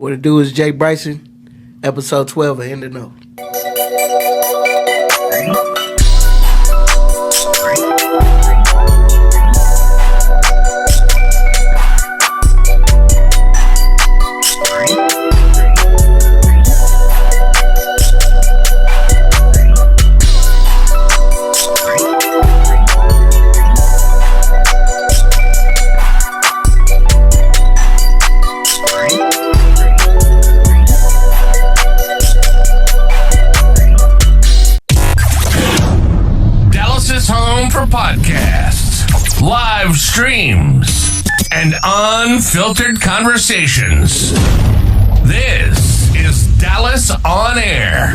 What it do is Jbryzon, episode 12 of In the Know. Podcasts, live streams, and unfiltered conversations. This is Dallas On Air.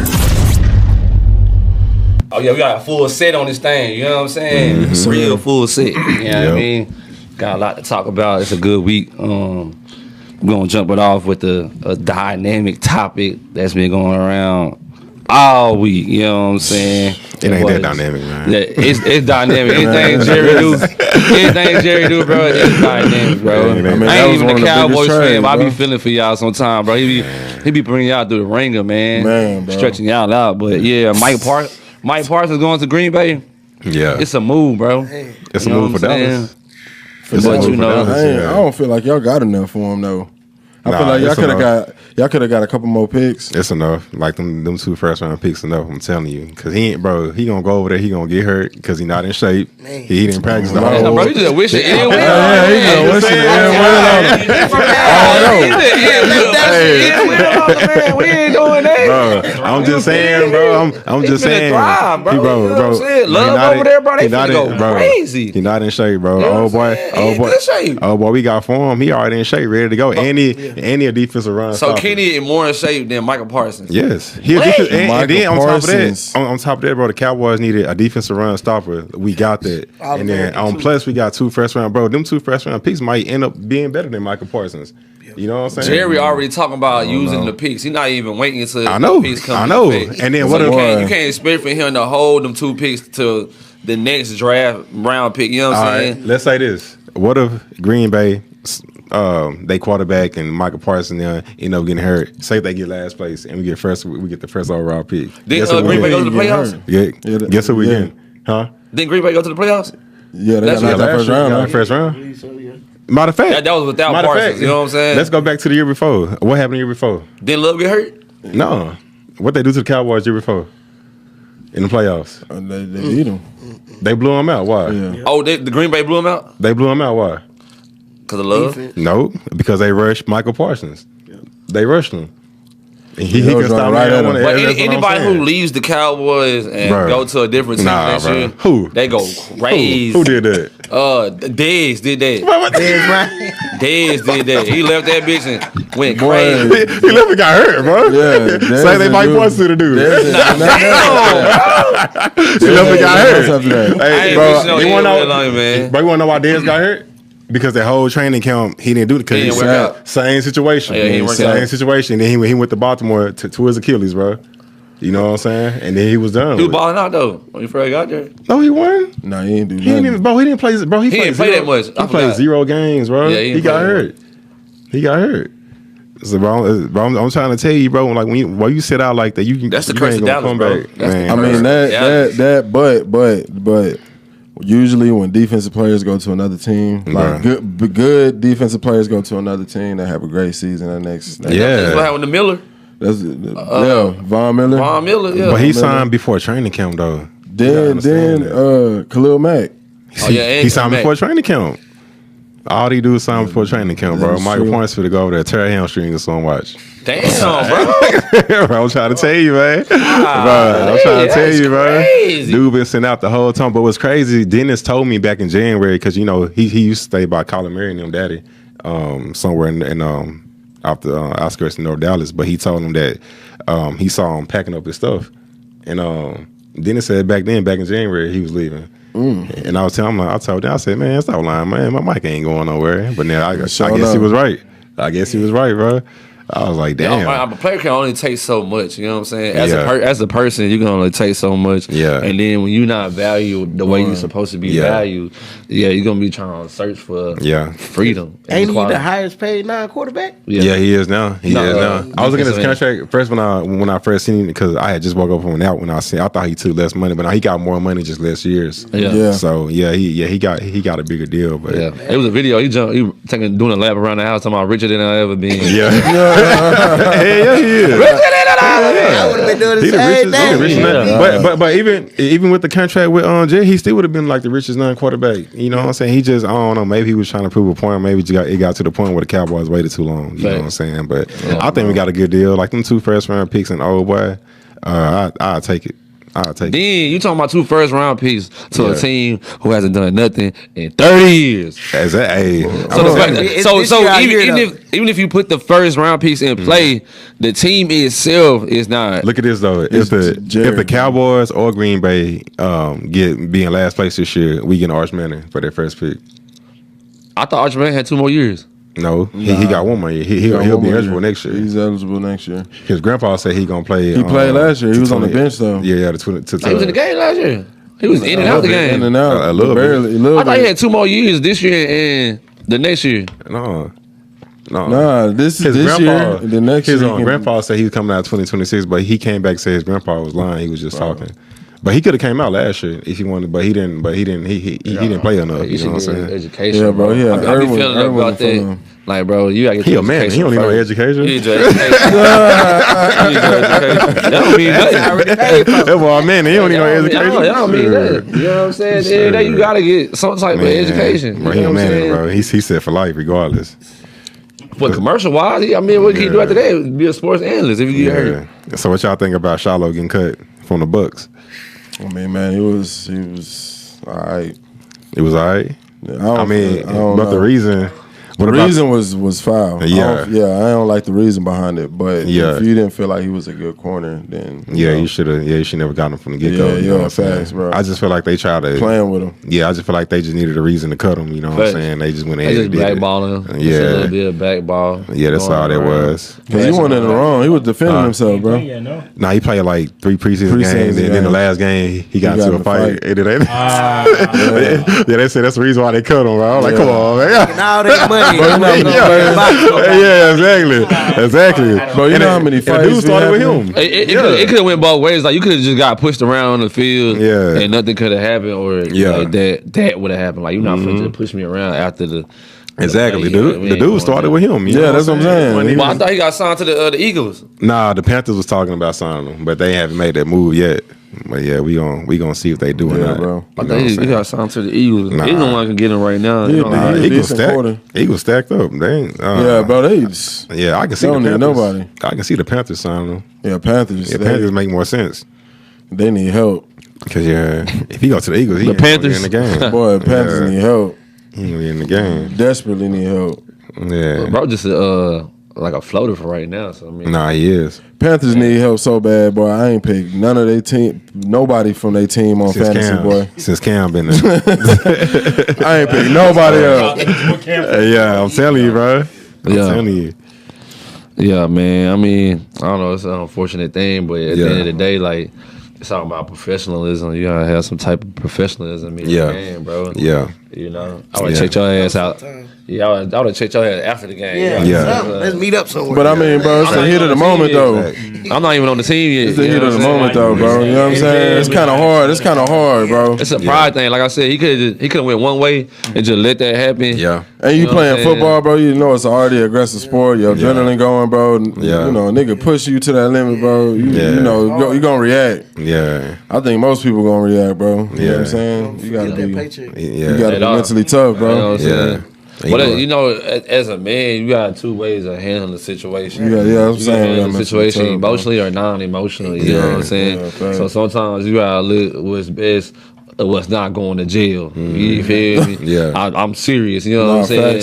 Oh yeah, we got a full set on this thing, you know what I'm saying? Mm-hmm. Real full set. You know what I mean? Got a lot to talk about. It's a good week. We're gonna jump it off with a dynamic topic that's been going around all week, you know what I'm saying? It ain't that dynamic, man. It's dynamic. Anything Jerry do, bro, it's dynamic, bro. I ain't even a Cowboys fan, but I be feeling for y'all sometime, bro. He be bringing y'all through the ringer, man stretching y'all out. But yeah, Mike Parsons going to Green Bay. Yeah, it's a move, bro. It's a move for Dallas. But you know, I don't feel like y'all got enough for him though. I feel like y'all could have got a couple more picks. It's enough. Like them 2 first round picks enough. I'm telling you, because he gonna go over there. He gonna get hurt because he not in shape. Man. He didn't practice the whole. Bro, you just wish it. He just wishing it. We ain't doing that. Bro, I'm just saying, bro. I'm just saying, bro. You know what I'm saying? Love over there, bro. They finna go crazy. He not in shape, bro. Oh boy, we got for him. He already in shape, ready to go. Any a defensive run. So Kenny is more in shape than Micah Parsons. Yes, and then on top of that, bro, the Cowboys needed a defensive run stopper. We got that, and then plus we got 2 first round, bro. Them 2 first round picks might end up being better than Micah Parsons. You know what I'm saying? Jerry already talking about using the picks. He's not even waiting until the picks come. I know. And then what? You can't expect for him to hold them 2 picks to the next draft round pick. You know what I'm saying? Right, let's say this: what if Green Bay? They quarterback and Micah Parsons end up getting hurt. Say they get last place and we get the first overall pick. Did Green Bay go to the playoffs? Yeah. Guess who we getting? Huh? Didn't Green Bay go to the playoffs? Yeah, they got that first round. Matter of fact, that was without Parsons. You know what I'm saying? Let's go back to the year before. What happened the year before? Didn't Love get hurt? No. What they do to the Cowboys the year before in the playoffs? They beat them. They blew them out. Why? Yeah. Oh, the Green Bay blew them out? They blew them out. Why? Because of love? No, because they rushed Michael Parsons. They rushed him. And he can stop right at him. But anybody who leaves the Cowboys and go to a different team next year, they go crazy. Who did that? Dez did that. Dez did that. He left that bitch and went crazy. He left and got hurt, bro. Yeah. Say they Mike Parsons to do. He left and got hurt. Hey, bro, you want to know why Dez got hurt? Because that whole training camp, he didn't do it because same situation. Same situation. Then he went to Baltimore to his Achilles, bro. You know what I'm saying? And then he was done. He was balling out though when he first got there. No, he won. No, he didn't do nothing. He didn't play. Bro, he didn't play that much. He played 0 games, bro. Yeah, he got hurt. He got hurt. So, bro, I'm trying to tell you, bro. Like when you sit out like that, you can. That's the curse of Dallas, bro. I mean but. Usually, when defensive players go to another team, like good defensive players go to another team, they have a great season. That's what happened to Miller. Von Miller. Von Miller, yeah. But he signed before training camp, though. Then Khalil Mack. He signed before training camp. All he do is sign before training camp, bro. Michael Parsons to go over there, tear a hamstring or something. Watch. Damn, bro. Bro, I'm trying to tell you, man. I'm trying to tell you, bro. Crazy. Dude been sent out the whole time. But what's crazy, Dennis told me back in January, because, you know, he used to stay by Colin Murray and them daddy somewhere in off the outskirts of North Dallas. But he told him that he saw him packing up his stuff. And Dennis said back in January, he was leaving. And I told him, I said, man, stop lying, man. My mic ain't going nowhere. But now I guess he was right. I guess he was right, bro. I was like, damn. A player can only take so much. You know what I'm saying? As a person, you can only take so much. Yeah. And then when you're not valued the way you're supposed to be valued, you're gonna be trying to search for freedom. Ain't he the highest paid non-quarterback? Yeah, he is now. He is now. I was looking at his contract first when I first seen him because I had just woke up from out when I thought he took less money, but now he got more money just less years. Yeah. So he got a bigger deal. But it was a video. He doing a lap around the house, talking about richer than I ever been. Yeah, yeah, he is. Richer than I would have been doing the same thing. But even with the contract with Jay, he still would have been like the richest non-quarterback. You know what I'm saying? He just, I don't know, maybe he was trying to prove a point. Maybe it got to the point where the Cowboys waited too long. You know what I'm saying? But I think we got a good deal. Like them 2 first-round picks and old boy, I'll take it. Then you talking about 2 first-round picks to a team who hasn't done nothing in 30 years. Even if you put the first-round picks in play, the team itself is not. Look at this though. If the Cowboys or Green Bay be in last place this year, we get Arch Manning for their first pick. I thought Arch Manning had 2 more years. No, he got 1 more year. He'll be eligible next year. He's eligible next year. His grandpa said he gonna play. He played last year. He was on the bench though. Yeah. He was in the game last year. He was in and out the game. In and out. A little bit. I thought he had 2 more years this year and the next year. No. Nah, this is this year. The next year. His grandpa said he was coming out 2026, but he came back and said his grandpa was lying. He was just talking. But he could have came out last year if he wanted, but he didn't. He didn't play enough. You know what I'm saying? Education, yeah, bro. Yeah, I be feeling about that. Like, bro, you gotta get your education. He don't need no education. You need your education. That don't mean nothing. That's what I mean. He don't need no education. That don't mean nothing. You know what I'm saying? At the end of the day, you gotta get some type of education. Bro, he a man, bro. He said for life, regardless. But commercial wise, what can you do after that? Be a sports analyst if you get hurt. So what y'all think about Shiloh getting cut from the Bucks? I mean, man, he was all right. It was all right. Yeah, I don't but know. The reason was foul. Yeah, I don't like the reason behind it. But if you didn't feel like he was a good corner, then you should have. Yeah, you should never got him from the get go. Yeah, you know what I'm facts, saying? bro. I just feel like they tried to playing with him. Yeah, I just feel like they just needed a reason to cut him. You know what I'm saying? They just went ahead and did it. Blackballing him. Yeah, a little bit of blackball. Yeah, that's all that was. Because he wasn't in the wrong. He was defending himself, bro. Nah, he played like 3 preseason games, and then the last game he got into a fight. They said that's the reason why they cut him. Bro. I'm like, come on, man. All that money. Yeah, exactly. Bro, you know how many fights the dude started with him. It could have went both ways. Like you could have just got pushed around on the field, and nothing could have happened, or like that would have happened. Like you're not finna just push me around after the. Exactly. The dude started with him. Yeah, that's what I'm saying. Well, I thought he got signed to the Eagles. Nah, the Panthers was talking about signing him, but they haven't made that move yet. But yeah, we gonna see if they do or not, bro. I thought he got signed to the Eagles. Nah. He's the one can get him right now. Eagles stacked up. They ain't, bro. They just, I can see don't the Panthers. Need nobody. I can see the Panthers signing them. Yeah, Panthers. Yeah, Panthers make more sense. They need help. Because if he go to the Eagles, he the Panthers in the game. Boy, the Panthers need help. He ain't gonna be in the game. Desperately need help. Yeah, bro, just like a floater for right now. So I mean, nah, he is. Panthers need help so bad, boy. I ain't picked none of their team, nobody from their team on since fantasy, boy. Since Cam been there, I ain't picked nobody else. Yeah, I'm telling you, bro. I'm telling you. Yeah, man. I mean, I don't know. It's an unfortunate thing, but at the end of the day, like. It's all about professionalism. You gotta have some type of professionalism in your game, bro. Yeah. You know, I would check your ass out. Yeah, I would have checked your ass after the game. Yeah. Let's meet up somewhere. But I mean, bro, it's the heat of the moment, though. I'm not even on the team yet. It's the heat of the moment, though, bro. You know what I'm saying? It's kind of hard. It's kind of hard, bro. It's a pride thing. Like I said, he could have went one way and just let that happen. Yeah. And you playing football, bro, you know it's already an aggressive sport. Your adrenaline going, bro. Yeah. You know, a nigga push you to that limit, bro. You know, you gonna react. Yeah. I think most people gonna react, bro. You know what I'm saying? You gotta be mentally tough, bro. You know what I'm saying? But you know, as a man, you got 2 ways of handling the situation. I'm saying handle the situation emotionally or non-emotionally. You know what I'm saying? So sometimes you gotta look what's best. What's not going to jail? You feel me? Yeah, I'm serious. You know what I'm saying?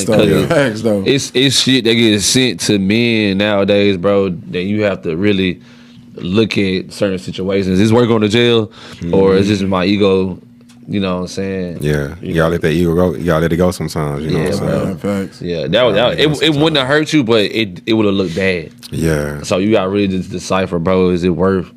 Facts, though. It's shit that gets sent to men nowadays, bro. That you have to really look at certain situations. Is this worth going to jail, or is this my ego You know what I'm saying? Yeah, you gotta let that ego go. You gotta let it go sometimes. You know what I'm saying? Facts. Yeah, it wouldn't have hurt you, but it would have looked bad. Yeah. So you got to really just decipher, bro. Is it worth?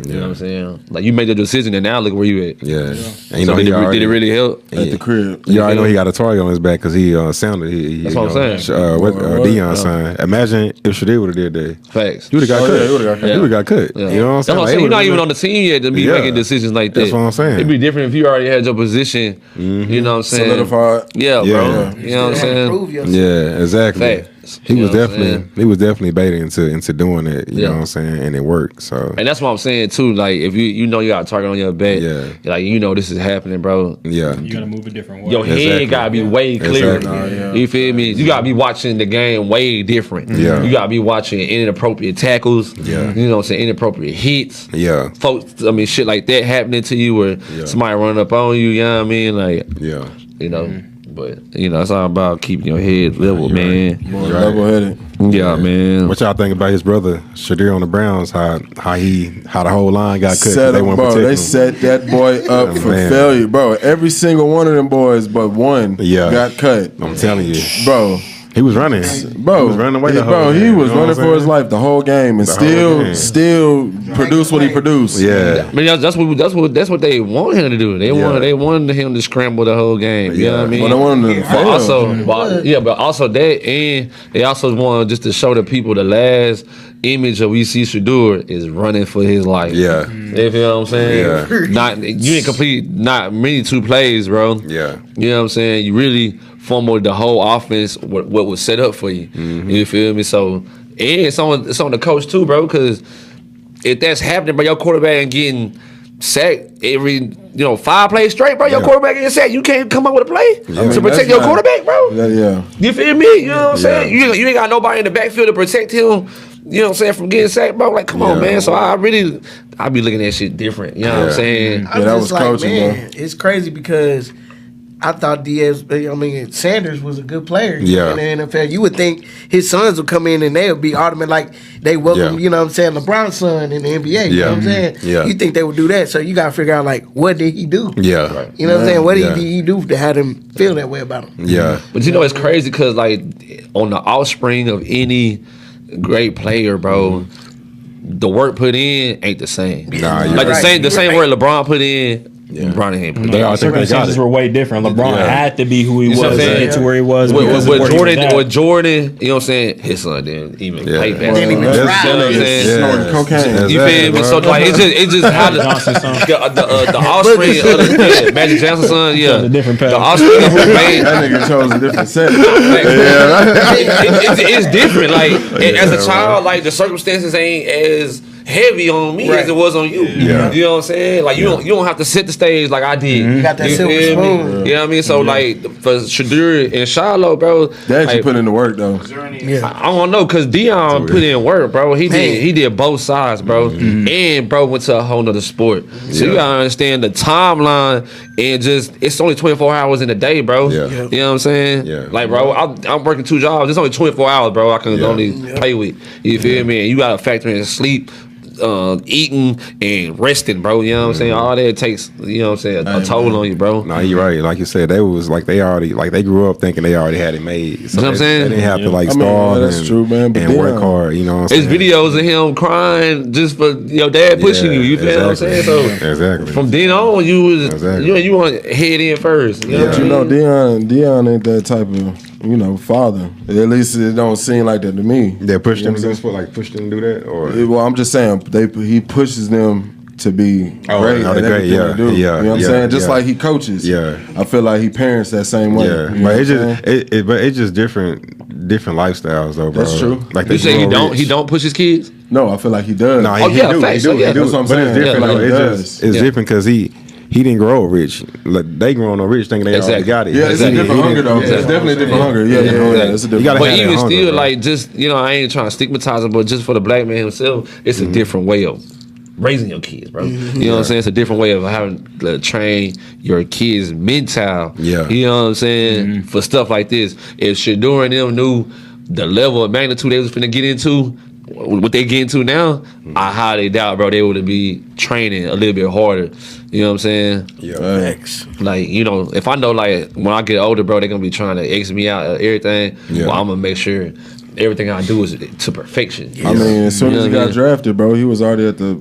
You know what I'm saying? Like you made the decision, and now look where you at. Yeah. And you So know, did it really help? At the crib. You already know he got a target on his back because he sounded. That's what I'm saying. Deion's son. Imagine if Shadir would have did that. Facts. He would have got cut. He would have got cut. Yeah. You know what I'm saying? That's what I'm saying. You're not even on the team yet to be making decisions like that. That's what I'm saying. It'd be different if you already had your position. You know what I'm saying? Solidified. Yeah, Yeah. bro. You know what I'm saying? Prove yourself. Yeah, exactly. Facts. He You was know what I'm definitely baiting into doing it. You Yeah. know what I'm saying? And it worked. So And that's what I'm saying too. Like if you know you got a target on your back, like you know this is happening, bro. yeah. You gotta move a different way. Your head gotta be way clearer. Exactly. You feel me? You gotta be watching the game way different. Yeah. You gotta be watching inappropriate tackles. Yeah. You know what I'm saying? Inappropriate hits. Yeah. Folks, I mean shit like that happening to you where somebody run up on you, you know what I mean? Like Yeah. you know. But you know, it's all about keeping your head level, man. More level-headed. Yeah, man. What y'all think about his brother Shadir on the Browns? How the whole line got cut? 'cause Set they him, weren't bro. protecting They him. set that boy up for Man. failure, bro. Every single one of them boys, but one, got cut, I'm telling you, bro. he was running. Bro, he was running away the whole bro, game. he was You know running what I'm for his saying? life the whole game, and The whole game. still produced what he produced. Yeah. I mean, that's what they want him to do. They wanted him to scramble the whole game. You know what I mean? But I wanted him to But fail. also that, and they also want just to show the people the last image of we see Shadur is running for his life. Yeah. You feel what I'm saying? Yeah. You didn't complete not many 2 plays, bro. Yeah. You know what I'm saying? You really fumbled the whole offense. What was set up for you? You feel me? So and it's on the coach too, bro. Because if that's happening, bro, your quarterback ain't getting sacked every 5 plays straight, bro. Your quarterback getting sacked. You can't come up with a play to protect your quarterback, bro. Yeah. You feel me? You know what I'm saying? You ain't got nobody in the backfield to protect him. You know what I'm saying, from getting sacked, bro. Like, come on, man. So I be looking at shit different. You know what I'm saying? I'm that just was like, coaching, man, it's crazy because I thought Sanders was a good player Yeah. in the NFL. You would think his sons would come in and they would be automatic, like they welcome, Yeah. you know what I'm saying, LeBron's son in the NBA. You know what I'm saying? Yeah. You think they would do that. So you got to figure out, like, what did he do? Yeah. You know what I'm saying? What Yeah. did he do to have them feel that way about him? Yeah. But you know it's crazy because like on the offspring of any great player, bro, the work put in ain't the same. Nah, you're like right. the same work LeBron put in. LeBron ain't put in. They all think they got Circumstances it. were way different. LeBron had to be who he was what I'm to saying? get to where he was. With because of where he was Jordan, at. you know what I'm saying? His son didn't even play basketball. Didn't even You know try. what I'm saying? Snorting cocaine. You feel me? So like it's just how Johnson's son. the offspring of Magic Johnson's son, Chose a different path. the offspring of who made That nigga chose a different set. it's different. Like as a child, like the circumstances ain't as heavy on me as it was on you. Yeah. You know what I'm saying? Like you don't have to set the stage like I did. You got that You silver feel me? spoon. You know what I mean? So like for Shadur and Shiloh, bro, They actually like, put in the work though. I don't know, cause Dion put in work, bro. He did both sides, bro. And bro went to a whole nother sport. So you gotta understand the timeline and just it's only 24 hours in a day, bro. Yeah. You know what I'm saying? Yeah. Like, bro, I'm working 2 jobs. It's only 24 hours, bro. I can only play with. You feel me? And you gotta factor in sleep, eating and resting, bro. You know what I'm saying? All that takes, you know what I'm saying, a toll on you, bro. No, you're right. Like you said, they grew up thinking they already had it made. So You know what I'm saying? They didn't have to like I mean, starve that's and, true, man, but and work damn. hard. You know what I'm There's saying? videos of him crying just for your dad pushing you. You feel what I'm saying? So Exactly. from then on, you was Exactly. you want to head in first. You know what I You mean? know, Dion ain't that type of father. At least it don't seem like that to me. They pushed them to do pushed them to do that, or Well, I'm just saying he pushes them to be great no, at they're great, everything yeah, they do. yeah, You know what I'm yeah, saying? Just yeah. like he coaches. Yeah. I feel like he parents that same way. yeah. You know But what it's I'm just saying? but it's just different lifestyles though, bro. That's true. Like You say grow he rich. don't push his kids? No, I feel like he does. No, Oh, he yeah, do. facts. He do. Oh, yeah. He do. That's what I'm But it's saying. different Yeah, though. like he It's does. just it's Yeah. different because he didn't grow up rich. Like, they growing up rich thinking they already Exactly. got it. Yeah, it's a Exactly. different hunger though. Exactly. It's definitely a different hunger. Yeah. It's a different. You gotta But have that even hunger, still, bro. like, just, I ain't trying to stigmatize him, but just for the black man himself, it's a different way of raising your kids, bro. You know what I'm saying? It's a different way of having to train your kids' mental. Yeah. You know what I'm saying? For stuff like this. If Shadur and them knew the level of magnitude they was finna get into, what they get into now, I highly doubt, bro, they would be training a little bit harder. You know what I'm saying? Yeah. Like, you know, if I know, like, when I get older, bro, they're going to be trying to X me out of everything, well, I'm going to make sure everything I do is to perfection. I mean, as soon as he got drafted, bro, he was already at the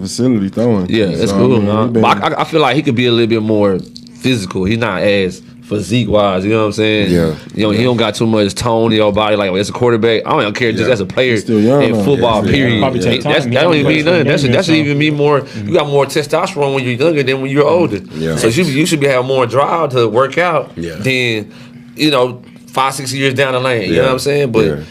facility throwing. Yeah, that's cool. But I feel like he could be a little bit more physical. He's not as physique wise, you know what I'm saying? Yeah. You know, he don't got too much tone in your body. Like, as a quarterback, I don't care just as a player still young, in football, period. Probably take time. That don't even mean nothing. That's even mean more. You got more testosterone when you're younger than when you're older. Yeah. So you should be having more drive to work out than, you know, 5-6 years down the lane. You know what I'm saying? But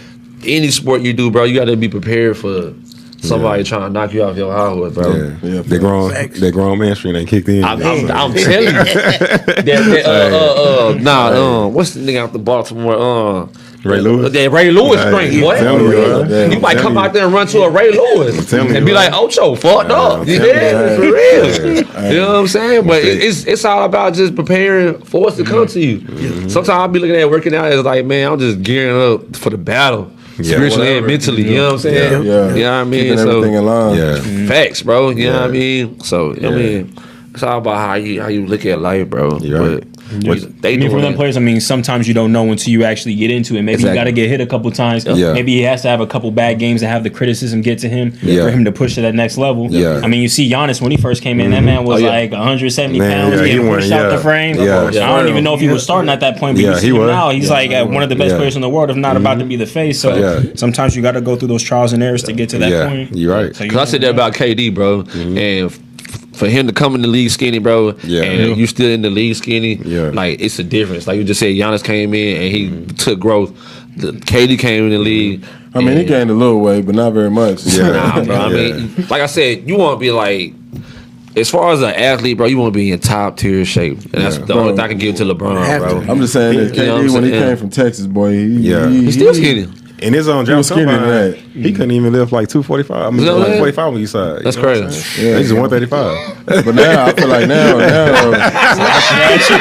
any sport you do, bro, you got to be prepared for somebody trying to knock you off your high horse, bro. Yeah. That grown man stream ain't kicked in. I'm telling you. What's the nigga out the Baltimore? Ray Lewis? Yeah, Ray Lewis string, boy. You might come out there and run to a Ray Lewis and be like, Ocho, fucked up. You did? For real. You know what I'm saying? But it's all about just preparing for us to come to you. Sometimes I'll be looking at working out as like, man, I'm just gearing up for the battle. Spiritually and mentally, you know what I'm saying? Yeah. You know what I mean? Keeping everything in line. Facts, bro. You know what I mean? So, I mean, it's all about how you look at life, bro. Right. For them players, I mean, sometimes you don't know until you actually get into it. Maybe you got to get hit a couple times. Maybe he has to have a couple bad games and have the criticism get to him for him to push to that next level. I mean, you see Giannis when he first came in, that man was like 170 pounds, getting pushed out the frame. I don't even know if he was starting at that point, but you see him now, he's like one of the best players in the world, if not about to be the face. So sometimes you got to go through those trials and errors to get to that point. You're right. Because I said that about KD, bro, and for him to come in the league skinny, bro, and you still in the league skinny, like, it's a difference. Like you just said, Giannis came in and he took growth. KD came in the league. I mean, he gained a little weight, but not very much. Nah, bro. I mean, like I said, you want to be like, as far as an athlete, bro, you want to be in top tier shape, and that's the only thing I can give to LeBron, bro. I'm just saying that KD, when he came from Texas, boy, he's still skinny. In his own job, he couldn't even lift like 245. I mean, like 45 when you saw it. That's crazy. He's just 135. But now I feel like now. They say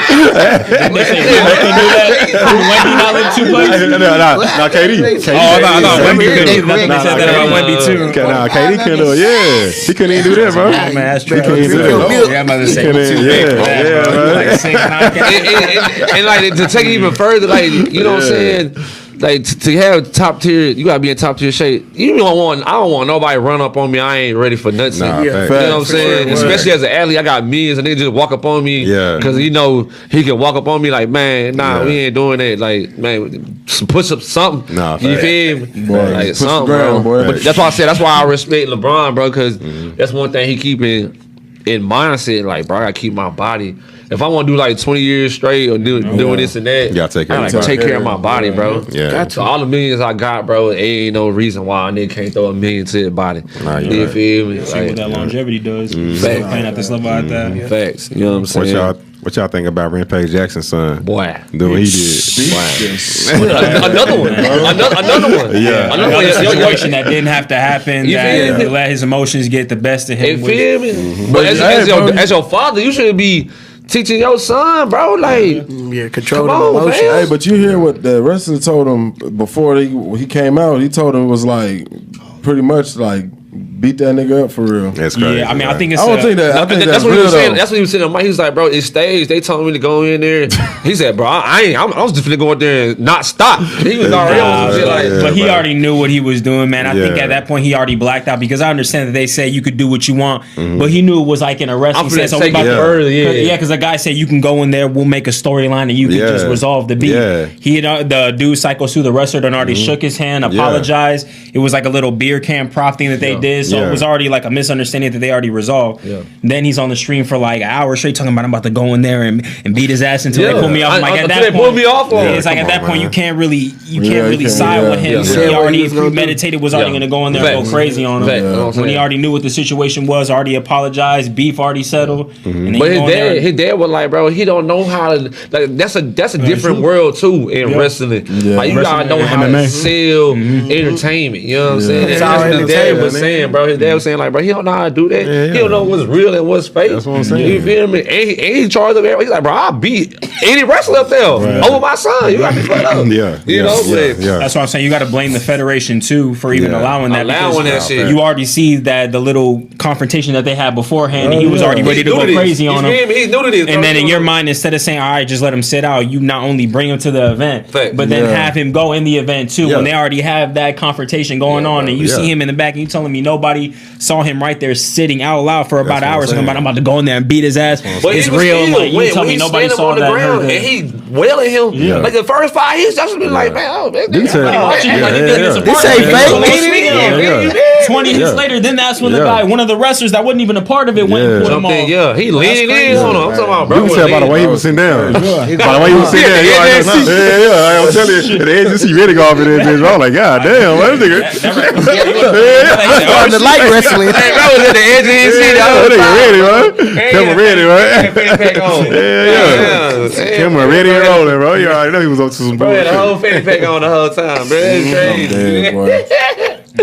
Wemby can do that. Wemby not live too much. No, KD. Oh, Wemby could. They said that about Wemby too. Nah, KD couldn't do it. Yeah, he couldn't even do that, bro. Man, that's true. He couldn't even do that. Yeah, I'm about to say too big for that, bro. Like 6'9". And like to take it even further, like, you know what I'm saying? Like, to have top tier, you gotta be in top tier shape. I don't want nobody run up on me. I ain't ready for nothing. Nah, you know what I'm saying? Especially as an athlete, I got millions and they just walk up on me. Because he can walk up on me like, man, we ain't doing that. Like, man, push up something. You feel me? Boy, like something, bro. But that's why I said, that's why I respect LeBron, bro. Because that's one thing he keeping in mindset. Like, bro, I gotta keep my body. If I want to do like 20 years straight or doing this and that, you gotta take care of my body, bro. So all the millions I got, bro, ain't no reason why a nigga can't throw $1 million to his body. You feel me? See what that longevity does. Playing at this level like that. Facts. You know what I'm saying? What y'all think about Rampage Jackson's son? Boy, doing what he did. Another one. Yeah, another situation that didn't have to happen. That let his emotions get the best of him. You feel me? But as your father, you should be teaching your son, bro, like, control the emotions. Hey, but you hear what the wrestler told him before he came out? He told him it was like pretty much like beat that nigga up for real. That's crazy. Yeah, I mean, I think it's. I don't think that. I think that's what real, he was saying. That's what he was saying. He was like, bro, it's staged. They told me to go in there. He said, bro, I was just gonna go in there and not stop. He was already on some shit like. But he already knew what he was doing, man. I think at that point he already blacked out because I understand that they say you could do what you want, but he knew it was like in a wrestling sense. So because the guy said you can go in there, we'll make a storyline, and you can just resolve the beat. He, the dude Psycho Sue, the wrestler, done already shook his hand, apologized. It was like a little beer can prop thing that they did, so it was already like a misunderstanding that they already resolved. Then he's on the stream for like an hour straight talking about I'm about to go in there and beat his ass until they pull me off. I'm like, at that point, it's like at that point you can't really side with him. He already premeditated, was already gonna go in there and go crazy on him. When he already knew what the situation was, already apologized, beef already settled. But his dad was like, bro, he don't know how to. Like, that's a different world too in wrestling. Like, you gotta know how to sell entertainment. You know what I'm saying? That's what his dad was saying, bro. His dad was saying like, bro, he don't know how to do that. He don't know what's real and what's fake. That's what I'm saying. You feel me? And he charged him. He's like, bro, I'll beat any wrestler up there over my son. You got me fucked up. You know, that's what I'm saying. You got to blame the federation too for even allowing that. Allowing that shit. You already see that the little confrontation that they had beforehand, and he was already ready to go crazy on him. He's new to this. And then in your mind, instead of saying, "All right, just let him sit out," you not only bring him to the event, but then have him go in the event too. When they already have that confrontation going on, and you see him in the back, and you telling me nobody saw him right there sitting out loud for about hours. I'm about to go in there and beat his ass. It's real. Like you tell me nobody saw that. And he wailing him like the first 5 years. That's been like, man, this ain't fake. 20 hits later, then that's when the guy, one of the wrestlers that wasn't even a part of it, went and put him on. He leaning in on him. I'm talking about, bro. You can tell by the way he was sitting down. By the way he was sitting down. I'm telling you, the edge you ready to go off of that bitch. I'm like, God damn, what nigga? The light wrestling. Hey, bro was at the edge of his seat. That nigga ready, right? Camera ready, right? Yeah. Camera ready and rolling, bro. You already know he was up to some bro. bullshit. Had a whole fanny pack on the whole time, bro. It's crazy. He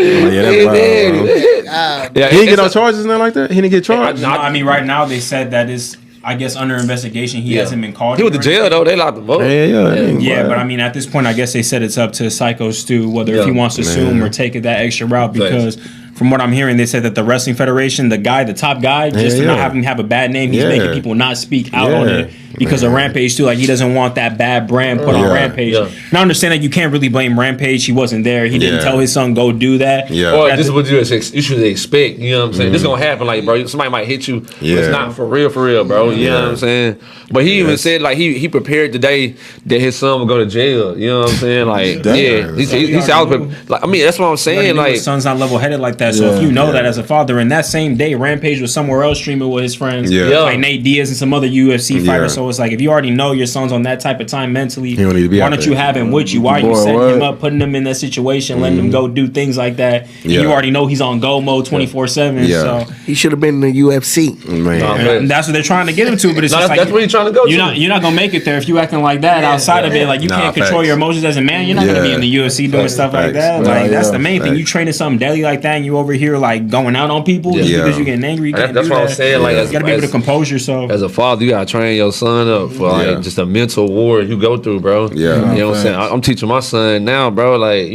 didn't get no charges, nothing like that. He didn't get charged. No, I mean, right now they said that is, I guess, under investigation. He hasn't been called. He went to jail though. They locked him up. Yeah, but I mean, at this point, I guess they said it's up to Psycho Stu whether if he wants to sue him or take it that extra route because. From what I'm hearing, they said that the Wrestling Federation, the top guy, just to not have him have a bad name, he's making people not speak out on it because of Rampage too. Like he doesn't want that bad brand put on Rampage. Now I understand that you can't really blame Rampage. He wasn't there. He didn't tell his son go do that. Or this is what you should expect. You know what I'm saying? This is gonna happen. Like, bro, somebody might hit you. It's not for real, bro. You know what I'm saying? But he even said like he prepared today that his son would go to jail. You know what I'm saying? Like, he said I was like, I mean, that's what I'm saying. Like, his son's not level headed like that. So if you know that as a father, and that same day Rampage was somewhere else streaming with his friends, like Nate Diaz and some other UFC fighters. So it's like if you already know your son's on that type of time mentally, why don't you have him with you? Why are you setting him up, putting him in that situation, letting him go do things like that? And you already know he's on go mode 24/7. So he should have been in the UFC. And that's what they're trying to get him to. But it's just like that's where you're trying to go. You're not gonna make it there if you acting like that outside of it. Like you can't control your emotions as a man. You're not gonna be in the UFC doing stuff like that. Like that's the main thing. You training something deadly like that, and you over here like going out on people just because you're getting angry. You can't that's do what that. I'm saying. Like, you gotta be able to compose yourself. As a father, you gotta train your son up for like just a mental war you go through, bro. You know what I'm saying? I'm teaching my son now, bro. Like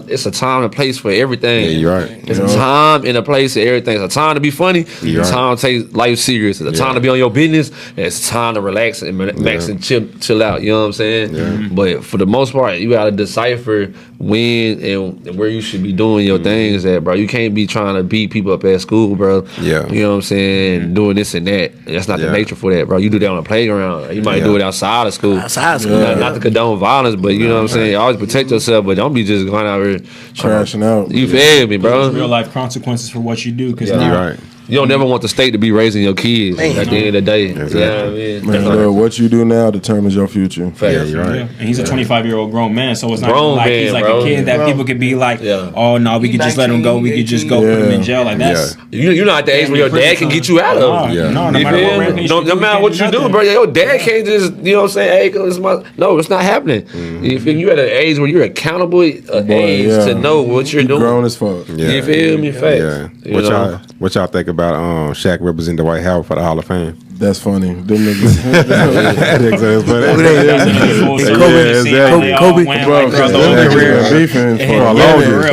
it's a time and a place for everything. Yeah, you're right. It's a time and a place for everything. It's a time to be funny. It's a time to take life serious. It's a time to be on your business. And it's time to relax and and chill out. You know what I'm saying? But for the most part, you gotta decipher when and where you should be doing your things at, bro. You can't be trying to beat people up at school, bro. You know what I'm saying? Doing this and that. That's not the nature for that, bro. You do that on the playground. You might do it outside of school. Not to condone violence, but you know what I'm saying? Always protect yourself, but don't be just going out here crashing out. You feel me, bro? There's real life consequences for what you do. Because you're right. You don't never want the state to be raising your kids at the end of the day. Exactly. You know what I mean? Man, what you do now determines your future. Yeah, you're right. And he's a 25-year-old grown man, so it's not Grown like man, he's like bro. a kid that people could be like, oh no, we could just let him go. We could just go put him in jail. Like that's You're not at the age where your dad can get you out of. No matter what Rampage no matter what you do, bro. Your dad can't just, you know what I'm saying? Hey, no, it's not happening. You feel you at an age where you're accountable, age to know what you're doing. Grown as fuck. You feel me? Facts. What y'all think about Shaq representing the White House for the Hall of Fame? That's funny. Them niggas. Kobe, beefing for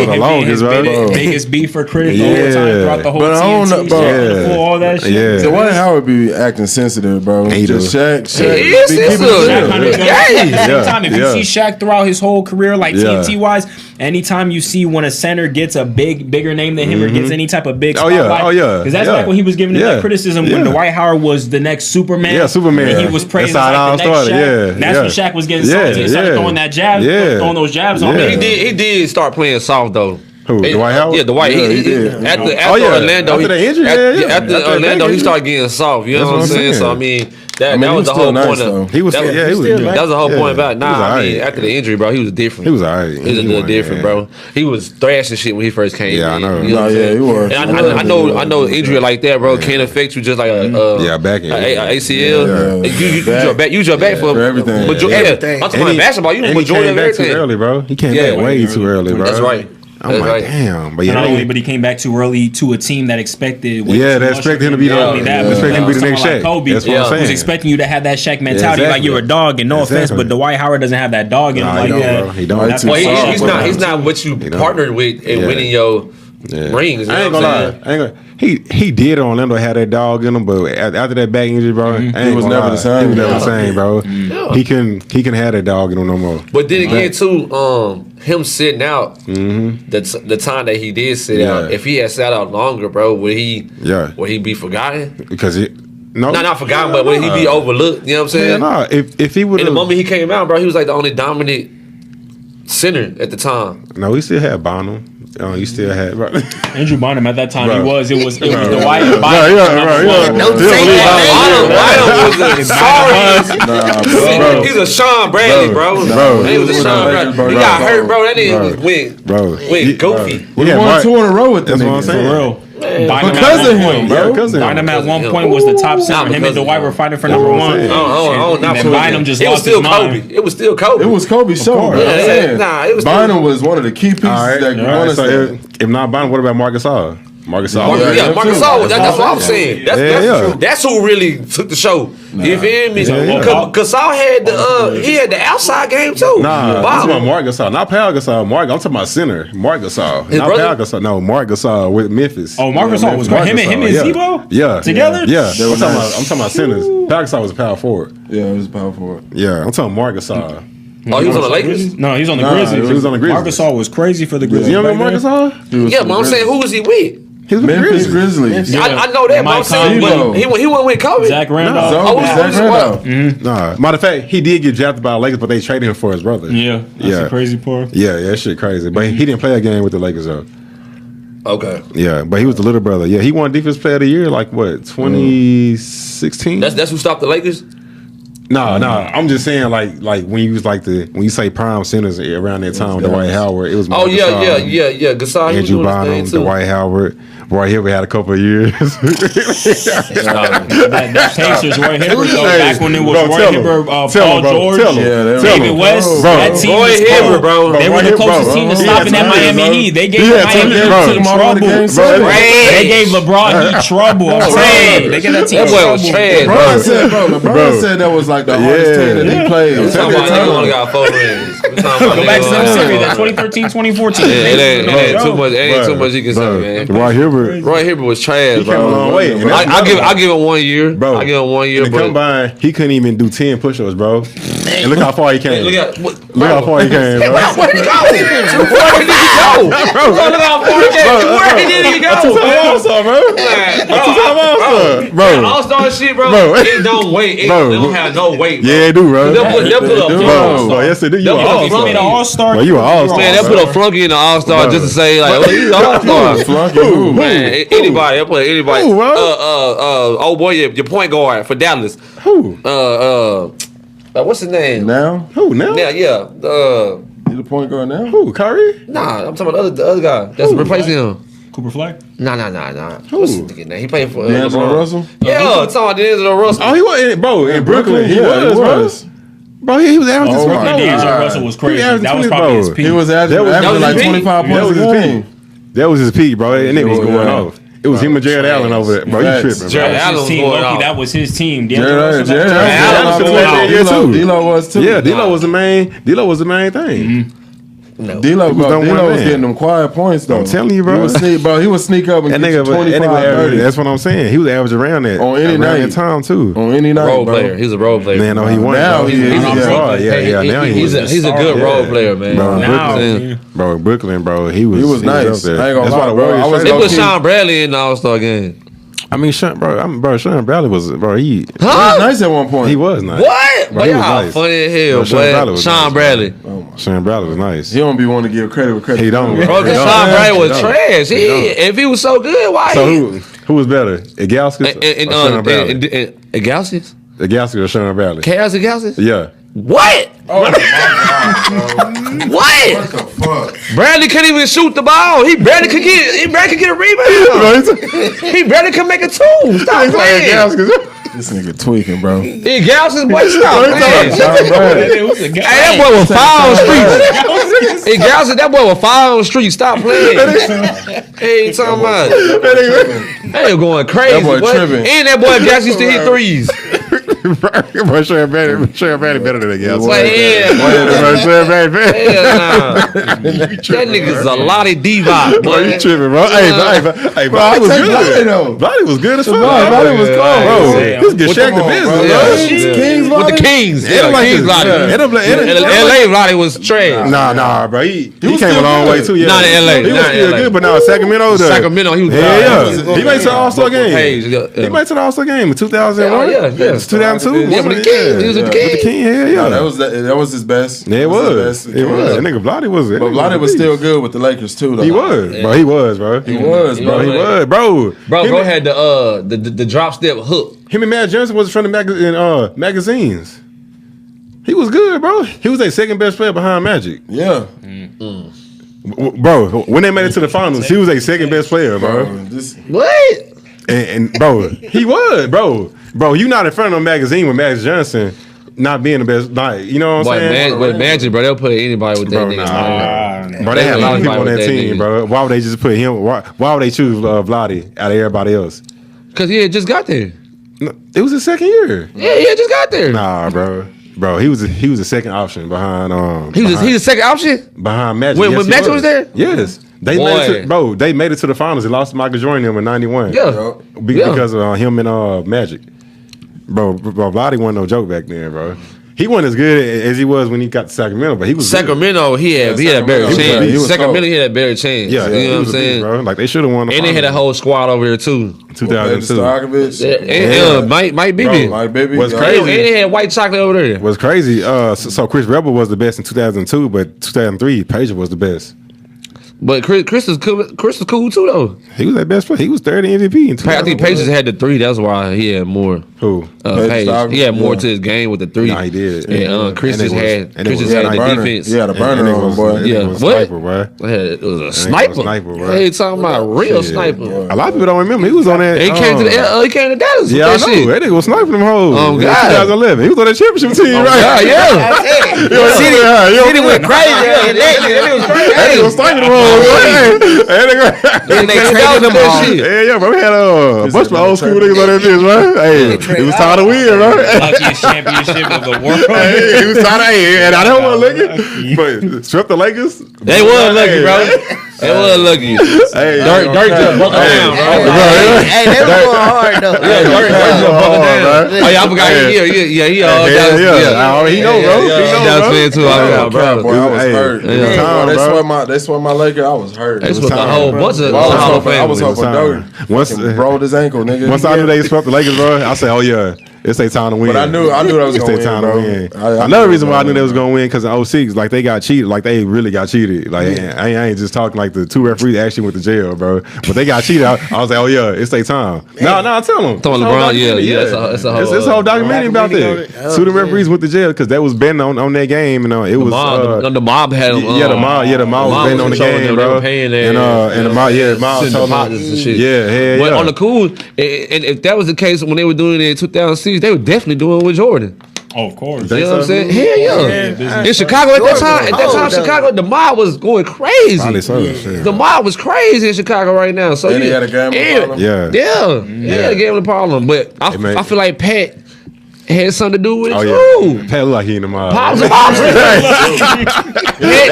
the longest, right? Biggest beef for critics the whole time throughout the whole but I don't know, bro. All that shit. So Dwight Howard be acting sensitive, bro. Just Shaq. He is sensitive. Anytime if you see Shaq throughout his whole career, like TNT wise, anytime you see when a center gets a bigger name than him or gets any type of big spotlight, because that's like when he was giving him that criticism when Dwight Howard was the next Superman. Yeah, Superman. And he was praising like the next Shaq. That's when Shaq was getting salty. He started throwing that jab, throwing those jabs on him. He did start playing soft though. Who? Dwight Howard? Yeah, Dwight. After Orlando, after the injury, after Orlando, he started getting soft. You know what I'm saying? So I mean, that was the whole point of. He was. That was the whole point about it. I mean, after the injury, bro, he was different. He was alright. He was a little different, bro. He was thrashing shit when he first came. Yeah, I know. You know what I'm saying? He was. And I know injury like that, bro, can affect you just like a back ACL. Use your back for everything. I'm talking about basketball. You know, majority of everything. Too early, bro. He came back way too early, bro. That's right. I'm like, damn. But not only, but he came back too early to a team that expected. That expected him to be the next Shaq. Like Kobe, that's what I'm saying. Who's expecting you to have that Shaq mentality, like you're a dog. And no offense, but Dwight Howard doesn't have that dog in him like that. He don't. He's not what you partnered with in winning your rings. I ain't gonna lie. He did Orlando had that dog in him, but after that back injury, bro, he was never the same. He was never the same, bro. He can have that dog in him no more. But then again, too, him sitting out the time that he did sit out. If he had sat out longer, bro, would he be forgotten? Because not forgotten, but would he be overlooked? You know what I'm saying? No, if he would, in the moment he came out, bro, he was like the only dominant center at the time. No, he still had Bonham. You still had Andrew Bonham at that time. It was Dwight and Bonham. Don't say that. Bonham was he's a Sean Bradley, bro. He was a Sean Bradley. He got hurt, bro. That nigga went goofy. We won 2 in a row with this. That's what I'm saying. For real. Because of him, bro. Bynum at one point was the top center. Him and Dwight were fighting for number 1. And Bynum just lost his mind. It was still Kobe. It was Kobe's show. Bynum was one of the key pieces that won us. If not Bynum, what about Marcus Gasol? Marcus Gasol. That's what I'm saying. That's who really took the show. You feel me? Gasol had the outside game too. I'm talking about Mark Gasol, not Pau Gasol. I'm talking about center. Mark Gasol, not Pau Gasol. No, Mark Gasol with Memphis. Oh, Mark Gasol was great. Him and Zebo. Yeah, together. Yeah, I'm talking about centers. Pau Gasol was a power forward. Yeah, it was a power forward. Yeah, I'm talking Mark Gasol. Oh, he was on the Lakers? No, he was on the Grizzlies. He was on the Grizzlies. Mark Gasol was crazy for the Grizzlies. You remember Mark Gasol? Yeah, but I'm saying, who was he with? He was with Memphis Grizzlies. I know that, but I'm saying he went with Kobe. Zach Randolph. Zach Randolph. Nah, matter of fact, he did get drafted by the Lakers, but they traded him for his brother. Yeah, that's the crazy part. Yeah, that shit crazy. But he didn't play a game with the Lakers though. Okay. Yeah, but he was the little brother. Yeah, he won Defensive Player of the Year like what 2016. That's who stopped the Lakers. No, I'm just saying like when you was when you say prime centers around that time, Dwight Howard, it was. Oh yeah. Gasol, Andrew Bonham, Dwight Howard. Roy Hibbert had a couple of years. That Pacers, Roy Hibbert, though, back when it was Roy Hibbert, Paul George, David West, that team was cold. They were the closest team to stopping that Miami Heat. They gave Miami Heat trouble. They gave LeBron Heat trouble. I'm saying they gave that team trouble. LeBron said that was like the hardest team that he played. He only got 4 rings. Go back to that series, that 2013-2014. It ain't too much you can say, man. Roy Hibbert was trash, bro. He came a long way. I give him 1 year, bro. I give him 1 year. In the combine, he couldn't even do 10 push-ups, bro. And look how far he came. Look how far he came, bro. Where did he go? Where did he go? Look how far he came. Where did he go? Bro. All-Star shit, bro. It don't wait. It don't have no weight, bro. Yeah, it do, bro. They'll put a flunky. Yes, it do. You an all-star. You an all-star. Man, they'll put a flunky in the all-star just to say, like, oh, he's an all-star. Flunky, man. Anybody. They'll play anybody. Who, oh, boy, your point guard for Dallas. Who? What's his name? Now? Who, now? Yeah. He's the point guard now? Who, Kyrie? Nah, I'm talking about the other guy that's replacing him. Cooper Flag? Nah. What's his name? He playing for D'Angelo Russell? Yeah, it's talking about D'Angelo Russell. Oh, he was, bro, in Brooklyn. He was. Bro, he was averaging. D'Angelo Russell was crazy. That was probably his peak. He was averaging like 25 points a game. That was his peak, bro. And nigga was going off. It was him and Jared Allen over there, bro. You tripping, bro. Jared Allen team, Loki, that was his team. Jared Allen D-Lo was too. Yeah, D-Lo was the main. D-Lo was the main thing. No. D-Lo was getting them quiet points though. I'm telling you, bro. He would sneak up and get you 25, 30. That's what I'm saying. He was averaging around that on any night. That time too. On any night, role player. He's a role player. Man, no, he won. Now he's a good role player, man. Bro, Brooklyn, bro. He was nice. I ain't gonna lie, they put Sean Bradley in the All-Star game. I mean, Sean Bradley was, bro. He was nice at one point. He was nice. What? Bro, he was nice. Funny as hell, boy. Sean Bradley. Sean Bradley was nice. He don't be wanting to give credit where credit. He don't. Bro, Sean Bradley was trash. If he was so good, why? So who was better, Egalskis or Sean Bradley? Egalskis? Egalskis or Sean Bradley? Chaos Egalskis? Yeah. What? Oh my God, bro. What the fuck? Bradley couldn't even shoot the ball. He barely could get a rebound. He barely could make a two. Stop playing. This nigga tweaking, bro. Hey, Galson, boy, stop playing. Hey, that boy was foul on streets. Hey, Galson, that boy was foul on streets. Stop playing. Hey, talking about. Hey, going crazy. That boy tripping. And that boy Galson used to hit threes. Bro, Sharon Batty better than that guy. That nigga's a lot of Divac, Boy, you tripping, bro. Hey, Vlade was good. Vlade was good as fuck. Vlade was cold, bro. This good Shaq the business, Kings, with the Kings. Yeah, Kings Vlade. LA Vlade was trash. Nah, bro. He came a long way too. Yeah, not in LA. He was still good, but now Sacramento, he was. Yeah. He made to the All-Star game. He made to the All-Star game in 2001. Yeah. 2002. Yeah, with the King. He was with the King. With the King, yeah. That was his best. Yeah, it was. That nigga Vlade was. But Vlade was still good with the Lakers too, though. He was, bro. He was, bro. He was, bro. Bro had the drop step hook. Him and Matt Johnson was from the magazines. He was good, bro. He was their second best player behind Magic. Yeah. Bro, when they made it to the finals, he was their second best player, bro. What? And bro, he was, bro. Bro, you not in front of a magazine with Max Johnson not being the best. Like, you know what I'm saying? With Magic, bro, they'll put anybody with that nigga. Bro, they had a lot of people on that team, bro. Why would they just put him? Why would they choose Vlade out of everybody else? Because he had just got there. No, it was his second year. Yeah, he had just got there. Nah, bro. Bro, he was the second option behind. He was the second option behind Magic. When Magic was there. Yes. They made it to the finals. They lost to Michael Jordan in '91. Yeah. Because of him and Magic. Bro, Vlade wasn't no joke back then, bro. He wasn't as good as he was when he got to Sacramento, but he was Sacramento. Good. He had a better chance. Sacramento, he had a better chance. Yeah, you know what I'm saying, bro. Like they should have won. And they had a whole squad over here too. 2002. And Mike Bibby. Was crazy. And they had white chocolate over there. Was crazy. So Chris Rebel was the best in 2002, but 2003, Pager was the best. But Chris is cool too though. He was their best player. He was third in MVP in 2001. I think Page had the three. That's why he had more. Who? Page. He had more to his game with the three. Nah, he did. And Chris just had the defense. Yeah, the burner on boy. Yeah, what? Sniper, bro. It was a sniper. Bro. Hey, talking about real sniper. A lot of people don't remember. He was on that. He came to Dallas. Yeah, I know. That nigga was sniping them hoes. Oh God. 2011. He was on that championship team, right? Yeah. City went crazy. That nigga was sniping them hoes. Then they traded them all. Yeah, bro. We had a bunch of old school niggas on that bitch, right? Hey, he was tired of winning, right? Luckiest championship of the world. Hey, he was tired of and I don't want to look it, but swept the Lakers. They was lucky, bro. They was lucky. Hey, Dirk just buckled down, bro. Hey, they were going hard though. Yeah, Dirk just buckled down. Oh yeah, I forgot. He all Dallas. Yeah, he know, bro. He know, Dallas fan too. I forgot, bro. Boy, I was hurt. They swept my Lakers. I was hurt. They swept a whole bunch of Hall of Famers. I was hoping Dirk rolled his ankle, nigga. Once I knew they swept the Lakers, bro, I said, oh yeah. It's their time to win. But I knew that was going to win, bro. Another reason why I knew they was going to win because in 06, like they got cheated. Like they really got cheated. Like I ain't just talking like the two referees actually went to jail, bro. But they got cheated. I was like, oh yeah, it's their time. No, tell them. Talking LeBron, yeah. It's a whole documentary about that. Two of the referees went to jail because they was betting on that game, and it was the mob had them. The mob was betting on the game, bro. And the mob told them and shit. Yeah. But on the cool, and if that was the case when they were doing it in 2006, they were definitely doing it with Jordan. Oh, of course. You know what I'm saying? Hell yeah. In Chicago at that time, Chicago, the mob was going crazy. The mob was crazy in Chicago right now. So he had a gambling problem. He had a gambling problem. But I feel like Pat had something to do with it too. Pat look like he in the mob. Pop's a mobster. Pat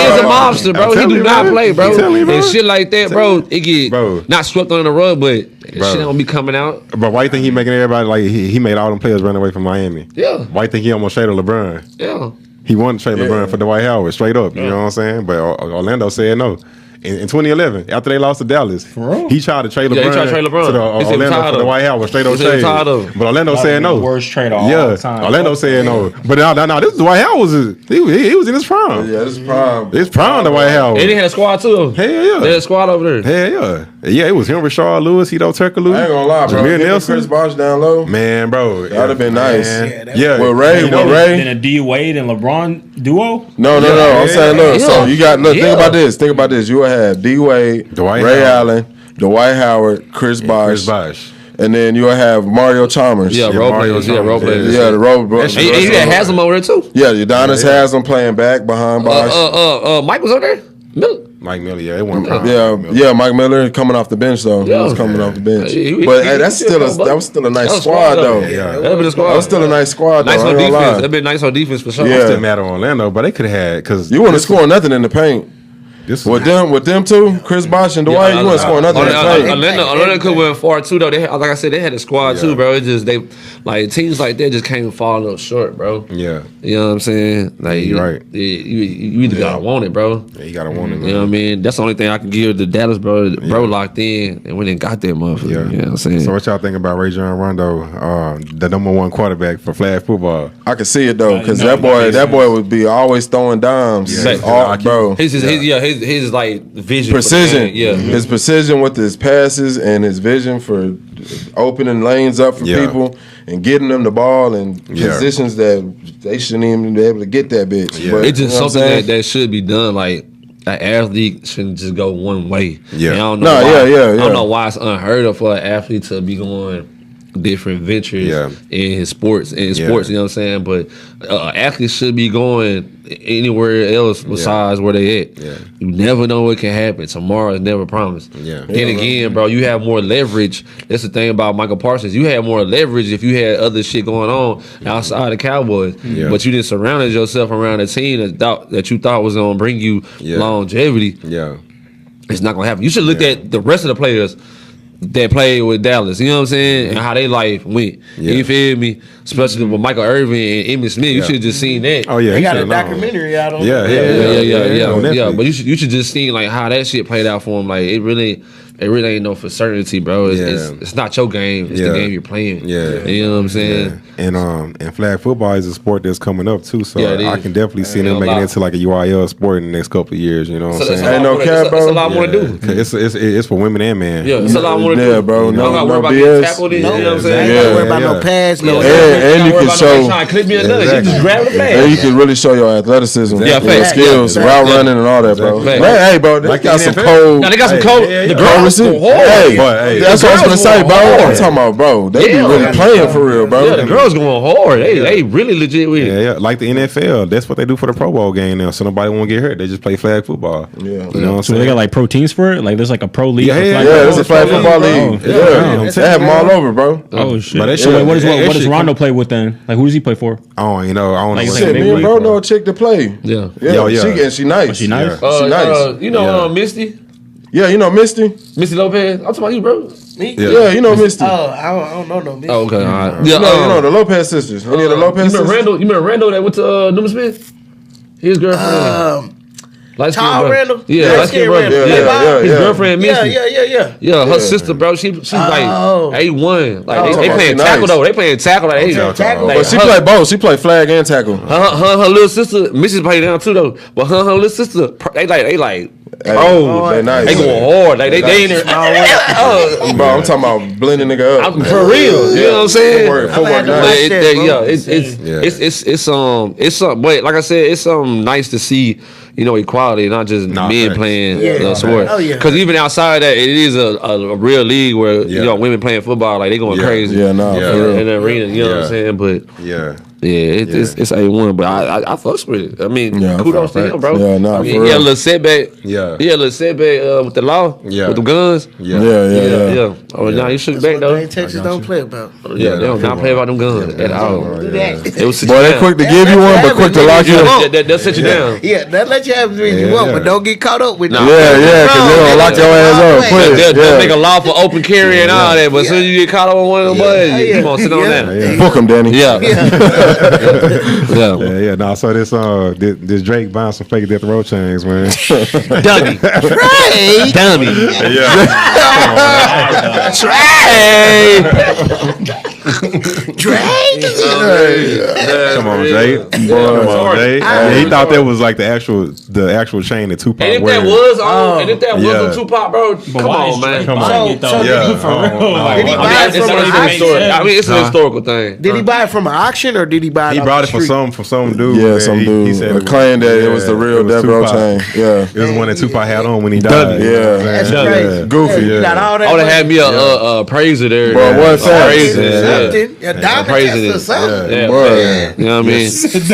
is a mobster, bro. He do not play, bro. And shit like that, bro, it get not swept under the rug, but shit don't be coming out. But why you think he making everybody like he made all them players run away from Miami? Yeah. Why you think he almost traded LeBron? Yeah. He wanted to trade LeBron for Dwight Howard, straight up. You know what I'm saying? But Orlando said no. In 2011, after they lost to Dallas, he tried to trade LeBron, to the Orlando for Dwight Howard, straight up trade. But Orlando said no. Worst trade of all time. Orlando said no. But now this Dwight Howard he was in his prime. Yeah, his prime. His prime, Dwight Howard. And they had a squad too. Hell yeah. They had a squad over there. Hell yeah. Yeah, it was him, Rashard Lewis, Hito Turkoglu. I ain't gonna lie, bro. Jameer Nelson. Chris Bosh down low. Man, bro. That'd have been nice. Yeah. With Ray. Then a D Wade and LeBron duo? No. I'm saying, look. So you got, think about this. You would have D Wade, Ray Allen, Dwight Howard, Chris Bosh. And then you'll have Mario Chalmers. Yeah, role players. Yeah, role players. Yeah, the role players. And you had Haslam over there too. Yeah, Udonis has him playing back behind box. Mike was over there. Mike Miller, yeah, it wasn't Mike Miller coming off the bench though. He was coming off the bench. That was still a nice squad though. Yeah, that was still a nice squad. Nice on defense. That'd been nice on defense for sure. Yeah, it still matter on Orlando, but they could have had because you wouldn't score nothing in the paint. With them two, Chris Bosh and Dwight, you wouldn't score nothing in the paint. Orlando could win far too though. Like I said, they had a squad too, bro. It just teams like that just came falling up short, bro. Yeah, you know what I'm saying? Like you're right. You either gotta want it, bro. Yeah, you gotta want it. Man. You know what I mean? That's the only thing I can give the Dallas, bro. Bro locked in, and we didn't got that motherfucker. Yeah. You know what I'm saying? So what y'all think about Rajon Rondo, the _1 quarterback for flag football? I can see it though, because that boy would be always throwing dimes, bro. His like vision, precision, his precision with his passes and his vision for opening lanes up for people and getting them the ball in positions that they shouldn't even be able to get that bitch. Yeah. But, it's just something that should be done. Like an athlete shouldn't just go one way. Yeah, and I don't know I don't know why it's unheard of for an athlete to be going different ventures in his sports. You know what I'm saying? But athletes should be going anywhere else besides where they at. You never know what can happen. Tomorrow is never promised. Then again, bro, you have more leverage. That's the thing about Micah Parsons. You had more leverage if you had other shit going on outside the Cowboys. But you didn't surround yourself around a team that you thought was going to bring you longevity. It's not going to happen. You should look at the rest of the players that played with Dallas, you know what I'm saying, and how they life went. You feel me? Especially with Michael Irvin and Emmitt Smith, you should have just seen that. Oh yeah, they got a documentary out on. Yeah. But you should just see like how that shit played out for him. Like it really ain't no for certainty, bro. It's not your game. It's the game you're playing. You know what I'm saying? And flag football is a sport that's coming up too. So I can definitely see them making it into like a UIL sport in the next couple of years. You know what I'm saying? Ain't no cap, bro. It's a lot more to do. It's for women and men. Yeah, it's a lot more to do. Yeah, bro. No BS. You know what I'm saying? Ain't gotta worry about no pads, no. And you can show. Trying to clip me a nut. She just grab the bag. And you can really show your athleticism, your skills, route running, and all that, bro. Hey, bro, they got some cold. Now they got some cold. The girls go hard. That's what I was gonna say, bro. I'm talking about, bro. They be really playing for real, bro. Yeah, the girls going hard. They really legit with it. Yeah, like the NFL. That's what they do for the Pro Bowl game now. So nobody won't get hurt. They just play flag football. Yeah. You know what I'm So saying? they got like pro teams for it? Like there's like a pro league? Yeah, there's a flag football league. Yeah, they have them all over, bro. Oh shit. What does Rondo play with then? Like who does he play for? Oh, I don't know. Shit, me and bro know a chick to play. Yeah. She nice. She nice? She nice. You know Misty? Yeah, you know Misty? Misty Lopez? I'm talking about you, bro. Yeah, you know Misty. I don't know no Misty. Oh, okay, all right. You know the Lopez sisters. Any of the Lopez sisters? You remember Randall that went to Newman Smith? His girlfriend. Tall Randall? Yeah, light-skinned brother. Yeah. His girlfriend Misty. Yeah. Yeah, her sister, bro. She's like A1. Like they playing nice. tackle though. They playing tackle. Like But she play both. She play flag and tackle. Her little sister, Missy play down too though. But her little sister, they like. They nice. They going hard. Like they in there. Bro, I'm talking about blending nigga up. For real. You know what I'm saying? Footwork nice. It's something. But like I said, it's something nice to see. You know, equality, not just men playing sport. Because even outside that, it is a real league where you know women playing football, like they going crazy. In the arena. You know what I'm saying? But it's A1. But I fucks with it. I mean, kudos to him, bro. Yeah, nah, he had a little setback. Yeah, he had a little setback with the law. Yeah, with the guns. Yeah. Oh, now you shook back though. Texas don't play about. Yeah, they don't not play about them guns at all. It was boy, they quick to give you one, but quick to lock you up. They'll set you down. Yeah, that let you have the reason you want, but don't get caught up with it. Yeah, because they don't lock your ass up quick. They'll make a law for open carry and all that, but as soon as you get caught up on one of them boys, you come on, sit on that. Book them, Danny. Yeah. Nah, so this Drake buying some fake death row chains, man. Dummy. Right. Dummy. Yeah. Trey. Drake. Come on, Jay. Come on, Jay. Yeah, he thought that was like the actual chain that Tupac And if wears. that was on, and if that was Yeah. on Tupac, bro, come on, man. Come on. So Yeah. For real. Did he buy it It's from a an auction? story. I mean, it's a historical thing. Did he buy it from an auction or did he buy it? He off brought the it street? from some dude. Yeah, man. some He dude said claimed that it was the real it was Death Row Tupac. chain. Yeah. It was one that Tupac had on when he died. Yeah. That's Yeah. crazy. Goofy. You got all that. I would have money. had me a praiser there. Bro, what facts? Praiser, Something. A diamond praising test or it. something. Yeah, Word. you know what I mean?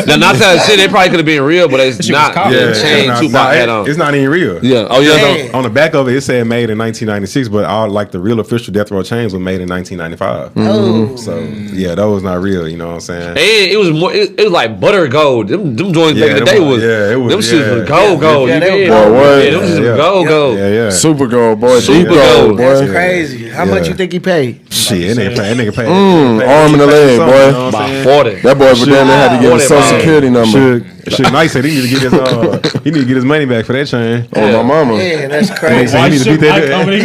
Now, not that shit, they probably could have been real, but it's not copy. the chain Tupac had on. It's not even real. Yeah. Oh, yeah. Man. On the back of it, it said made in 1996, but all like the real official Death Row chains were made in 1995. Oh. So yeah, that was not real. You know what I'm saying? And it was more. It was like butter gold. Them joints back in the them day was- was. yeah, it was- Them shits yeah. was gold. Yeah, You they feel me? were gold. Boy, Yeah, them shits was gold. Yeah. Super gold, boy. Super Deep gold. gold, That's boy. crazy. How much you think he paid? Shit, that nigga paid. Arm in the leg, boy. About 40. That boy, but then they had to get his social security number. Should Nice said he need to get his money back for that chain. Oh, my mama. Man, that's He crazy. said he need to beat that. Nah, He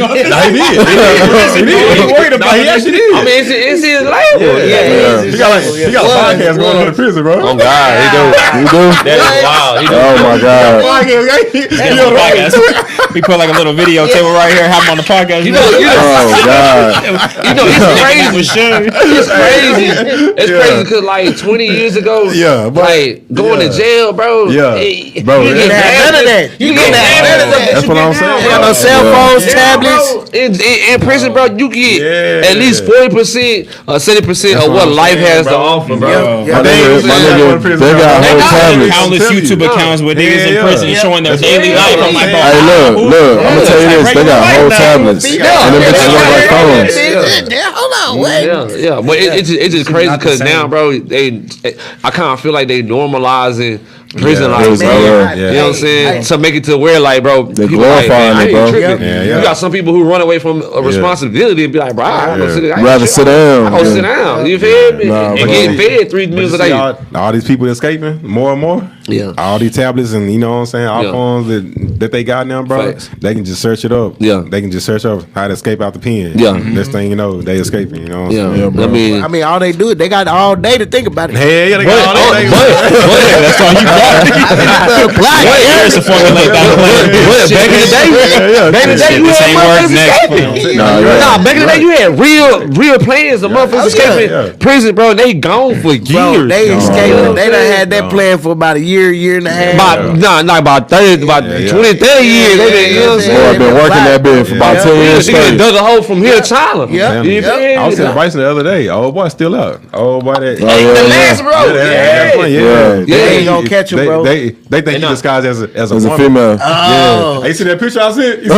did. He worried about it. He actually did. I mean, it's his label. Yeah, He got a podcast going on in prison, bro. Oh God, he do. You do? That is wild. He do. Oh, my God. We put like a little video table right here. Have him on the podcast. You know, Oh, God. it's crazy. for sure. It's crazy. It's crazy because like 20 years ago, Yeah, but- like going to jail, bro. Yeah. hey, Bro, you that's- get None of that. You You get get none of that. That's what I'm saying. You got no cell phones, tablets. In prison, bro, you get Yeah. at least 40% or 70% of what I'm life saying, has to bro. offer, bro. Yeah. My nigga, they got whole tablets. Countless tell you. YouTube accounts with niggas in Yeah. prison showing their daily life. I'm like, bro, Hey, look, I'm gonna tell you this. They got whole tablets. And them bitches look like phones. Hold on, wait. Yeah. But it's just crazy because now, bro, I kind of feel like they normalizing prison life, bro. man. You know what I'm saying? To make it to where, like, bro, They people like, glorifying man, I it, ain't bro. tripping. Yeah. You got some people who run away from a responsibility and be like, bro, I ain't gonna sit down. Rather sit down. I go sit down. You feel me? Nah, And bro. getting fed 3 meals a day. All these people escaping more and more. Yeah. All these tablets and you know what I'm saying, Yeah. iPhones that they got now, bro. Facts. They can just search it up. Yeah. They can just search up how to escape out the pen. Yeah. Next thing you know, they escaping. You know what I'm Yeah. saying? bro. I mean, I mean, all they do is they got all day to think about it. Hell yeah, they got all that. that's all you got. Here's to formulate that plan. back in the day, back in the day, you This had ain't work motherfuckers next. escaping. Nah, Back in the day, you had real plans of motherfuckers escaping yeah. prison, bro. And they gone for years. Bro, they dog. escaped. They done had that plan for about a year and a half. About 30, about 20, 30 years. They been, you know what I'm Boy, saying? I've been working that bit for about 10 years She done straight. dug a hole from here to China. Yeah. You feel me? I was telling Bryson the other day. Old boy still up. Old boy that. Oh, yeah, The yeah. last row. Yeah. They ain't gonna catch him, bro. They think he disguised as a As a woman. female. Oh, Hey, you see that picture I sent? You see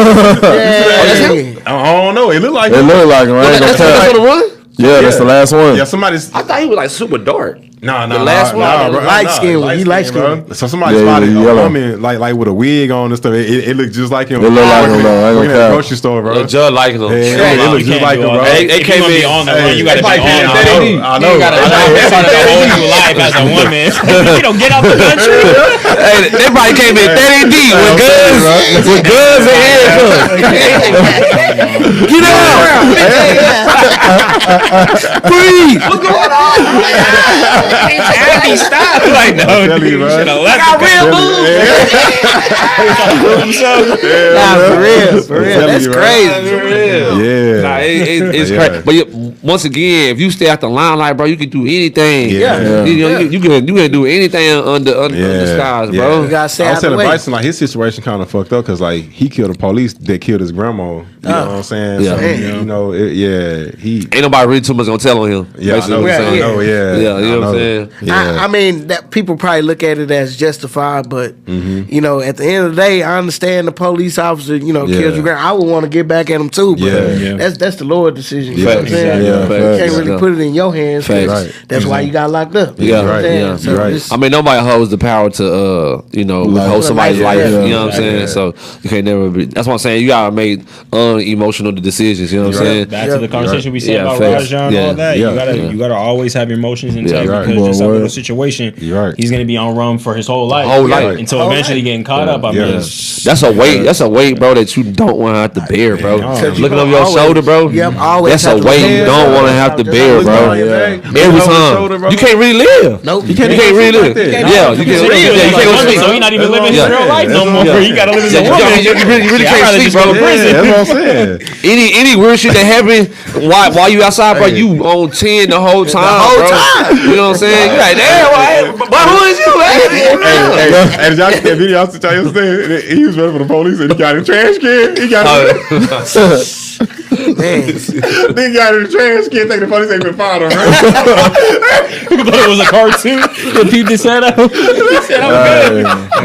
yeah. I don't know. It looked like It looked like him. I ain't That's gonna on the cap. run? Yeah, that's the last one. Yeah, somebody's. I thought he was like super dark. No, The last one, bro. light skin one. He light skin. Bro. So somebody Yeah, spotted yeah, a yellow. woman like with a wig on and stuff. It looked just like him. It looked like him, though. I ain't Working gonna at the cap. grocery store, bro. The judge liking him. Yeah, it looked just like him, bro. They If came you gonna in. be on the run, you gotta be Hey, on hey, the hey, run. I know. You gotta start a whole new life as a woman. You don't get out the country. Hey, they probably came in 30 deep with guns and handcuffs. Get out! Breathe! What's going on? Happy stop. Like, no, telling you, you bro. should have left. I got real moves. For real. That's crazy. Yeah. Nah, it's Yeah. crazy. But once again, if you stay out the limelight, bro, you can do anything. Yeah. You can do anything under the skies, bro. You gotta stay I out was the telling way. Bryson like his situation kind of fucked up because like he killed the police that killed his grandma. You know what I'm saying? Yeah. So, you know, he. Ain't nobody really too much gonna tell on him. Yeah, I basically know. what I'm I saying. know. Yeah. Yeah, you know what I'm saying? Yeah. I mean, that people probably look at it as justified, but you know, at the end of the day, I understand the police officer, you know, Yeah. kills your grand. I would want to get back at him too, but Yeah. that's the Lord's decision. You know what I'm Facts. saying? Yeah, You facts. can't really Yeah. put it in your hands. 'cause Facts. Right. That's why you got locked up. Yeah, You know what I'm right. saying? Yeah. So You're right. it's- I mean, nobody holds the power to, withhold somebody's life. Yeah. You know what I'm saying? So you can't never be. That's what I'm saying. You gotta make unemotional decisions. You know what I'm saying? Back to the conversation we said Yeah, about facts. Rajon and Yeah. all that. Yeah. You gotta always have your emotions in check Yeah, because right. just Boy, under word. the situation, You're right. he's gonna be on run for his whole life. Whole life. until Whole eventually life. getting caught up. I Yeah. mean, That's a weight. That's a weight, bro, that you don't want to have to bear, bro. Looking over your always- shoulder, bro. Yep, always That's a have to weight look you over don't your want to shoulder. have to Just bear, look bro. over your back. Every time. You can't really live. Nope. You can't really live. Yeah, you can't really live. You can't go sleep. So he's not even living his real life no more. You gotta live as a Yeah, woman. you really I'd can't rather sleep, just go bro. to prison. That's what I'm saying. Any weird shit that happen while you outside, bro, you on 10 the whole time, bro. You know what I'm saying? You like, damn, but who is you, man? Hey, did y'all see that video? I was telling you saying he was running for the police and he got a trash can. He got They got in the trash can. Think the police ain't been found him. People thought it was a cartoon. The people said, "Oh,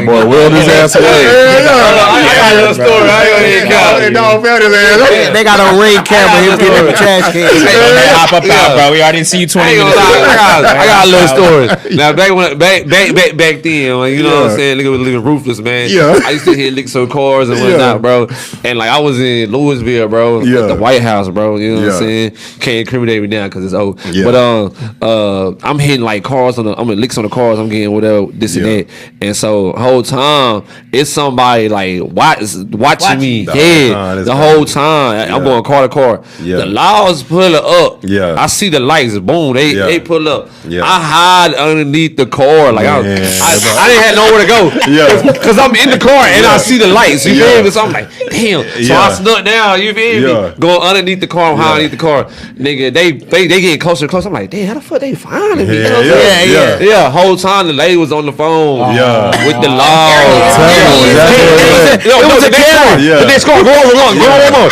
Boy, wheel his ass away. I got a little story. I ain't gonna Dog found his ass. They got a ring camera. Him getting in the trash can. hop up out, bro. We already see you 20 minutes. I got a little story. Now back then, when, you know what I'm saying, nigga was living ruthless, man. Yeah. I used to hit licks on cars and whatnot, bro. And like I was in Louisville, bro, at the White House, bro. You know what I'm saying? Can't incriminate me now because it's old. Yeah. But I'm hitting like cars I'm in licks on the cars. I'm getting whatever this and that. And so whole time it's somebody like watching me. The whole time I'm going car to car. Yeah. The laws pull up. Yeah. I see the lights. Boom. They pull up. Yeah. I hide underneath the car. Like I didn't have nowhere to go. Yeah. Cause I'm in the car and I see the lights. You feel me? So I'm like, damn. So I snuck down. You feel me? Going underneath the car. I'm hiding underneath the car. Nigga, they getting closer and closer. I'm like, damn, how the fuck they finding me? Yeah. Whole time the lady was on the phone. With the laws. It was a camera. The next car, go over.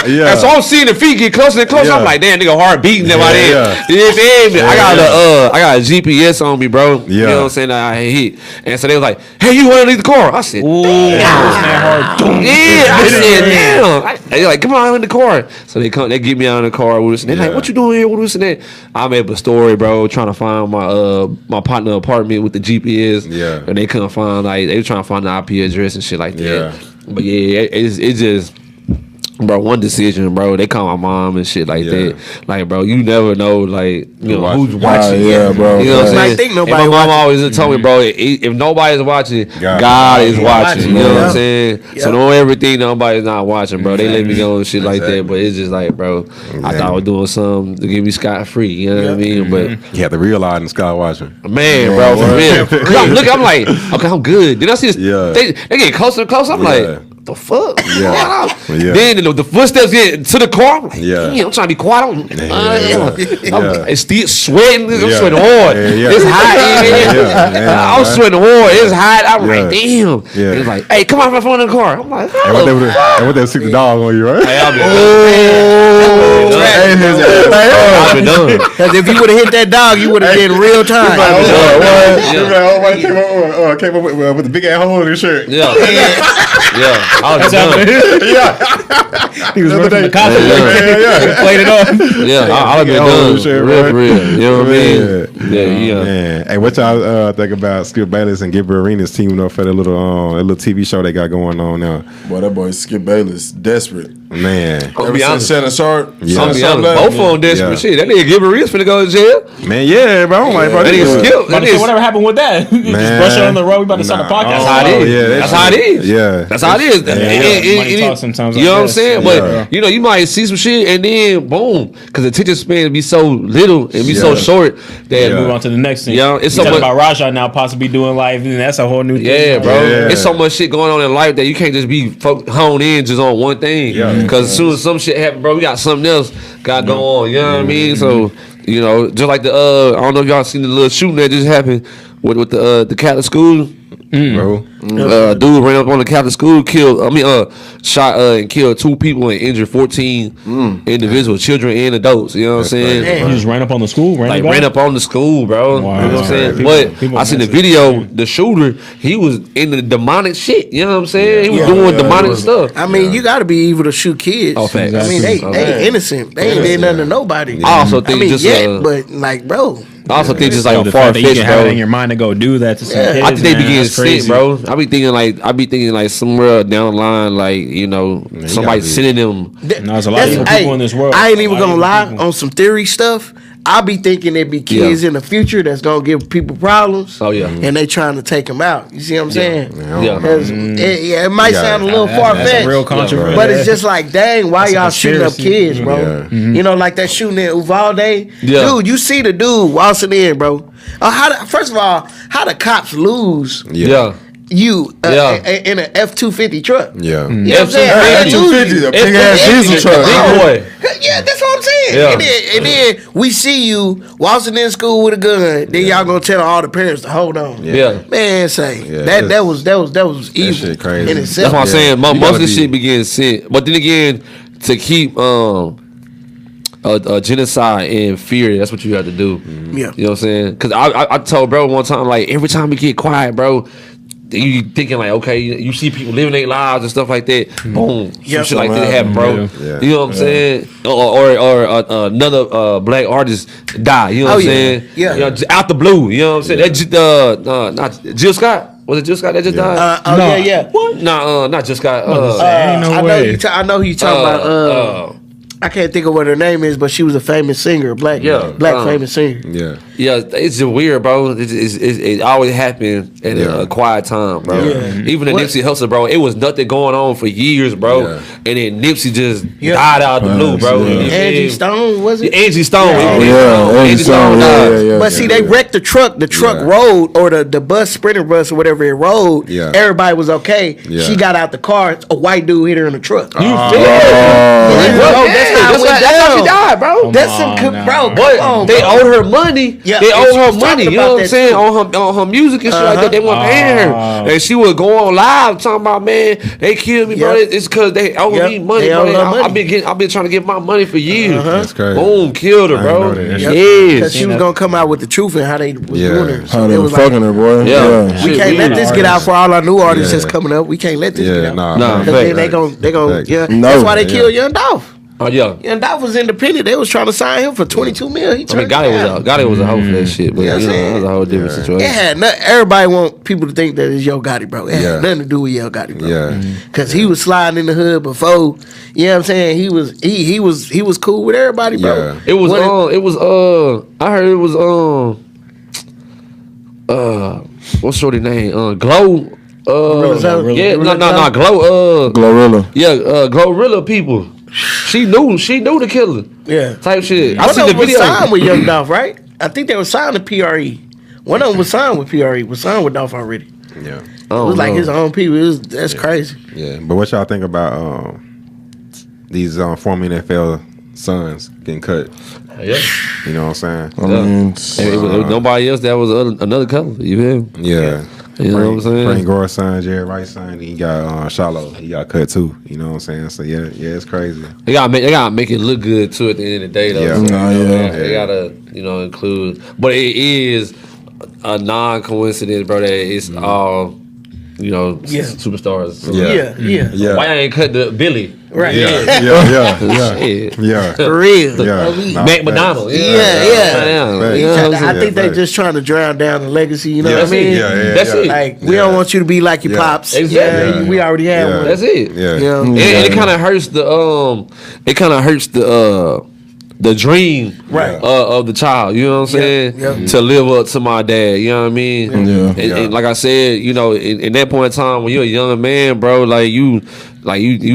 And so I'm seeing the feet get closer and closer. I'm like, damn, nigga, heart beating them out there. You feel me? I got a GPS on me, bro. You know what I'm saying? I hit. And so they was like, hey, you underneath the car? I said, damn. I said, damn. They like, come on in the car. So they get me out of the car with us. And they're like, what you doing here with us and that? I made a story, bro, trying to find my partner apartment with the GPS. Yeah. And they couldn't find, like, they were trying to find the IP address and shit like that. But yeah, it's just, bro, one decision, bro. They call my mom and shit like that. Like, bro, you never know, like, you know, who's watching. Bro. You know what I'm saying? I think nobody and my mom watching. always told me, bro, if nobody's watching, God is watching. You know what I'm saying? So don't ever think nobody's not watching, bro. They let me go and shit like that. But it's just like, bro, I thought I was doing something to get me scot free. You know what I mean? But You have to realize in the sky watching. man, bro, for real. Cause I'm looking, I'm like, okay, I'm good. Then I see this, they get closer and closer. I'm like, the fuck? Then the footsteps get to the car. I'm like, damn, I'm trying to be quiet. I'm still sweating. I'm sweating hard. It's hot in here. I'm sweating hard. It's hot. I'm like, damn. It's like, hey, come on, my phone in the car. I'm like, And what they stick the dog on you, right? I've been done. Because if you would have hit that dog, you would have been real time. Came up with the big ass hole in his shirt. I was done. He was running from the cops. Played it off. I've been done. Real. You know what I mean? Man. Hey, what y'all think about Skip Bayless and Jbryzon's teaming up for the little TV show they got going on now? Boy, that boy Skip Bayless desperate. Man. Ever since Shannon Sharp. I'm be honest, both of them desperate. Shit, that nigga Jbryzon finna go to jail. Man, bro. I'm like, bro, that nigga Skip. Whatever happened with that? Just brush it on the road. We about to start the podcast. That's how it is. That's how it is. Yeah. That's how it is. Money talk sometimes. You know what I'm saying? But you know, you might see some shit and then boom, because the attention span be so little and be so short that move on to the next thing. Yeah, it's so talking much about Rajon now possibly doing live, and that's a whole new thing. Yeah, bro. It's so much shit going on in life that you can't just be honed in just on one thing. Because as soon as some shit happen, bro, we got something else got go on. You know what I mean? So, you know, just like the I don't know if y'all seen the little shooting that just happened with the Catholic school. Bro. Dude ran up on the Catholic school, shot and killed 2 people and injured 14 individuals, children and adults. You know what I'm saying? He just ran up on the school, ran up on the school, bro. Wow. You know what I'm saying? But I seen the video. The shooter, he was in the demonic shit. You know what I'm saying? He was doing demonic stuff. I mean, you got to be evil to shoot kids. Oh, facts. I mean, they innocent. They ain't did nothing to nobody. I also think but like, bro. I also think just like a the far fact that you fetched, can bro. have it in your mind to go do that to some kids. I think they be getting that's crazy. sick, bro. I be thinking like somewhere down the line, like, you know, somebody sending them. No, there's a lot of people in this world. I ain't even gonna lie on some theory stuff. I be thinking it be kids in the future that's gonna give people problems. Oh yeah, and they trying to take them out. You see what I'm saying? Yeah. It might sound a little far fetched, real controversy, but it's just like, dang, why y'all shooting up kids, bro? Yeah. You know, like that shooting in Uvalde. Yeah. Dude, you see the dude waltzing in, bro. First of all, how the cops lose yeah. you in an F-250 truck? Yeah. You know what I'm saying? F-250, a big ass diesel truck. Big boy. Yeah, that's what I'm saying. Yeah. And then we see you waltzing in school with a gun. Then y'all gonna tell all the parents to hold on. Yeah. Man, that was evil shit crazy. in itself. That's what I'm saying. Most of this be- shit be getting sent. But then again, to keep a genocide in fear, that's what you have to do. Yeah. You know what I'm saying? Because I told bro one time, like, every time we get quiet, bro, you thinking like, okay, you see people living their lives and stuff like that. Boom, some shit like that happen, bro. Yeah. You know what I'm saying? Or another black artist die. You know what I'm saying? Yeah. You know, out the blue. You know what I'm saying? That just not Jill Scott. Was it Jill Scott that just died? Yeah. What? Nah, not Jill Scott. I know who you talking about. I can't think of what her name is, but she was a famous singer, black famous singer. Yeah. Yeah, it's just weird, bro. It always happened at a quiet time, bro. Yeah. Even the Nipsey Hussle, bro, it was nothing going on for years, bro. Yeah. And then Nipsey just died out of the blue, bro. Yeah. Angie Stone, was it? Angie Stone. Angie Stone, yeah. But see, they wrecked the truck. The truck rolled, or the bus, Sprinter bus, or whatever it rolled. Yeah. Everybody was okay. Yeah. She got out the car. A white dude hit her in the truck. That's how she died, bro. That's some bro. But they owed her money. Yeah, they and she owed her was money. talking You know about what I'm that saying? too. On her music and shit like that. They weren't paying her, and she would go on live talking about, man, they killed me, bro. It's because they owe me money, They owe bro. her money. I've been trying to get my money for years. That's crazy. Boom, killed her, I bro. didn't know that. Yes. Because she was gonna come out with the truth and how they was doing her. How So they it were was fucking her, boy. Yeah. we can't let this get out for all our new artists that's coming up. We can't let this get out. Nah, Because then they gon' Facts. That's why they killed Young Dolph. Oh yeah. Young Dolph was independent. They was trying to sign him for $22 million. He I mean, turned it down. Gotti was a hoe for that shit, but Yeah, you know, that was a whole different situation. It had everybody want people to think that it's Yo Gotti, bro. It had nothing to do with Yo Gotti, bro. Yeah. Cause he was sliding in the hood before. You know what I'm saying? He was cool with everybody, bro. Yeah. It was I heard it was what's shorty name? Glow. Glorilla. Yeah, no, Glow. Glorilla. Yeah, Glorilla people. She knew the killer. Yeah. Type shit. I One see of the them was video. signed with Young Dolph, right? I think they were signed to PRE. One of them was signed with PRE. Was signed with Dolph already. Yeah. It was like his own people. That's crazy. Yeah. But what y'all think about these former NFL sons getting cut? Yeah. You know what I'm saying? I mean, It was nobody else. That was another color. You feel me? Yeah. You know what I'm saying? Frank Gore's son, Jerry Rice's son, he got Shiloh. He got cut too. You know what I'm saying? So yeah, it's crazy. They gotta make it look good too at the end of the day though. Yeah. So, they gotta include, but it is a non-coincidence, bro. That it's all superstars. So Yeah. why I ain't cut the Billy? Right. Yeah. Shit. Yeah. For real. Yeah. Mac McDonald. I think they facts. just trying to drown down the legacy. You know what I mean? That's it. Like we don't want you to be like your pops. Exactly. Yeah, we already have one. That's it. Yeah. You know? And it kind of hurts the dream of the child, you know what I'm saying? Yeah. To live up to my dad, you know what I mean? Yeah. And like I said, in that point in time when you're a young man, bro, you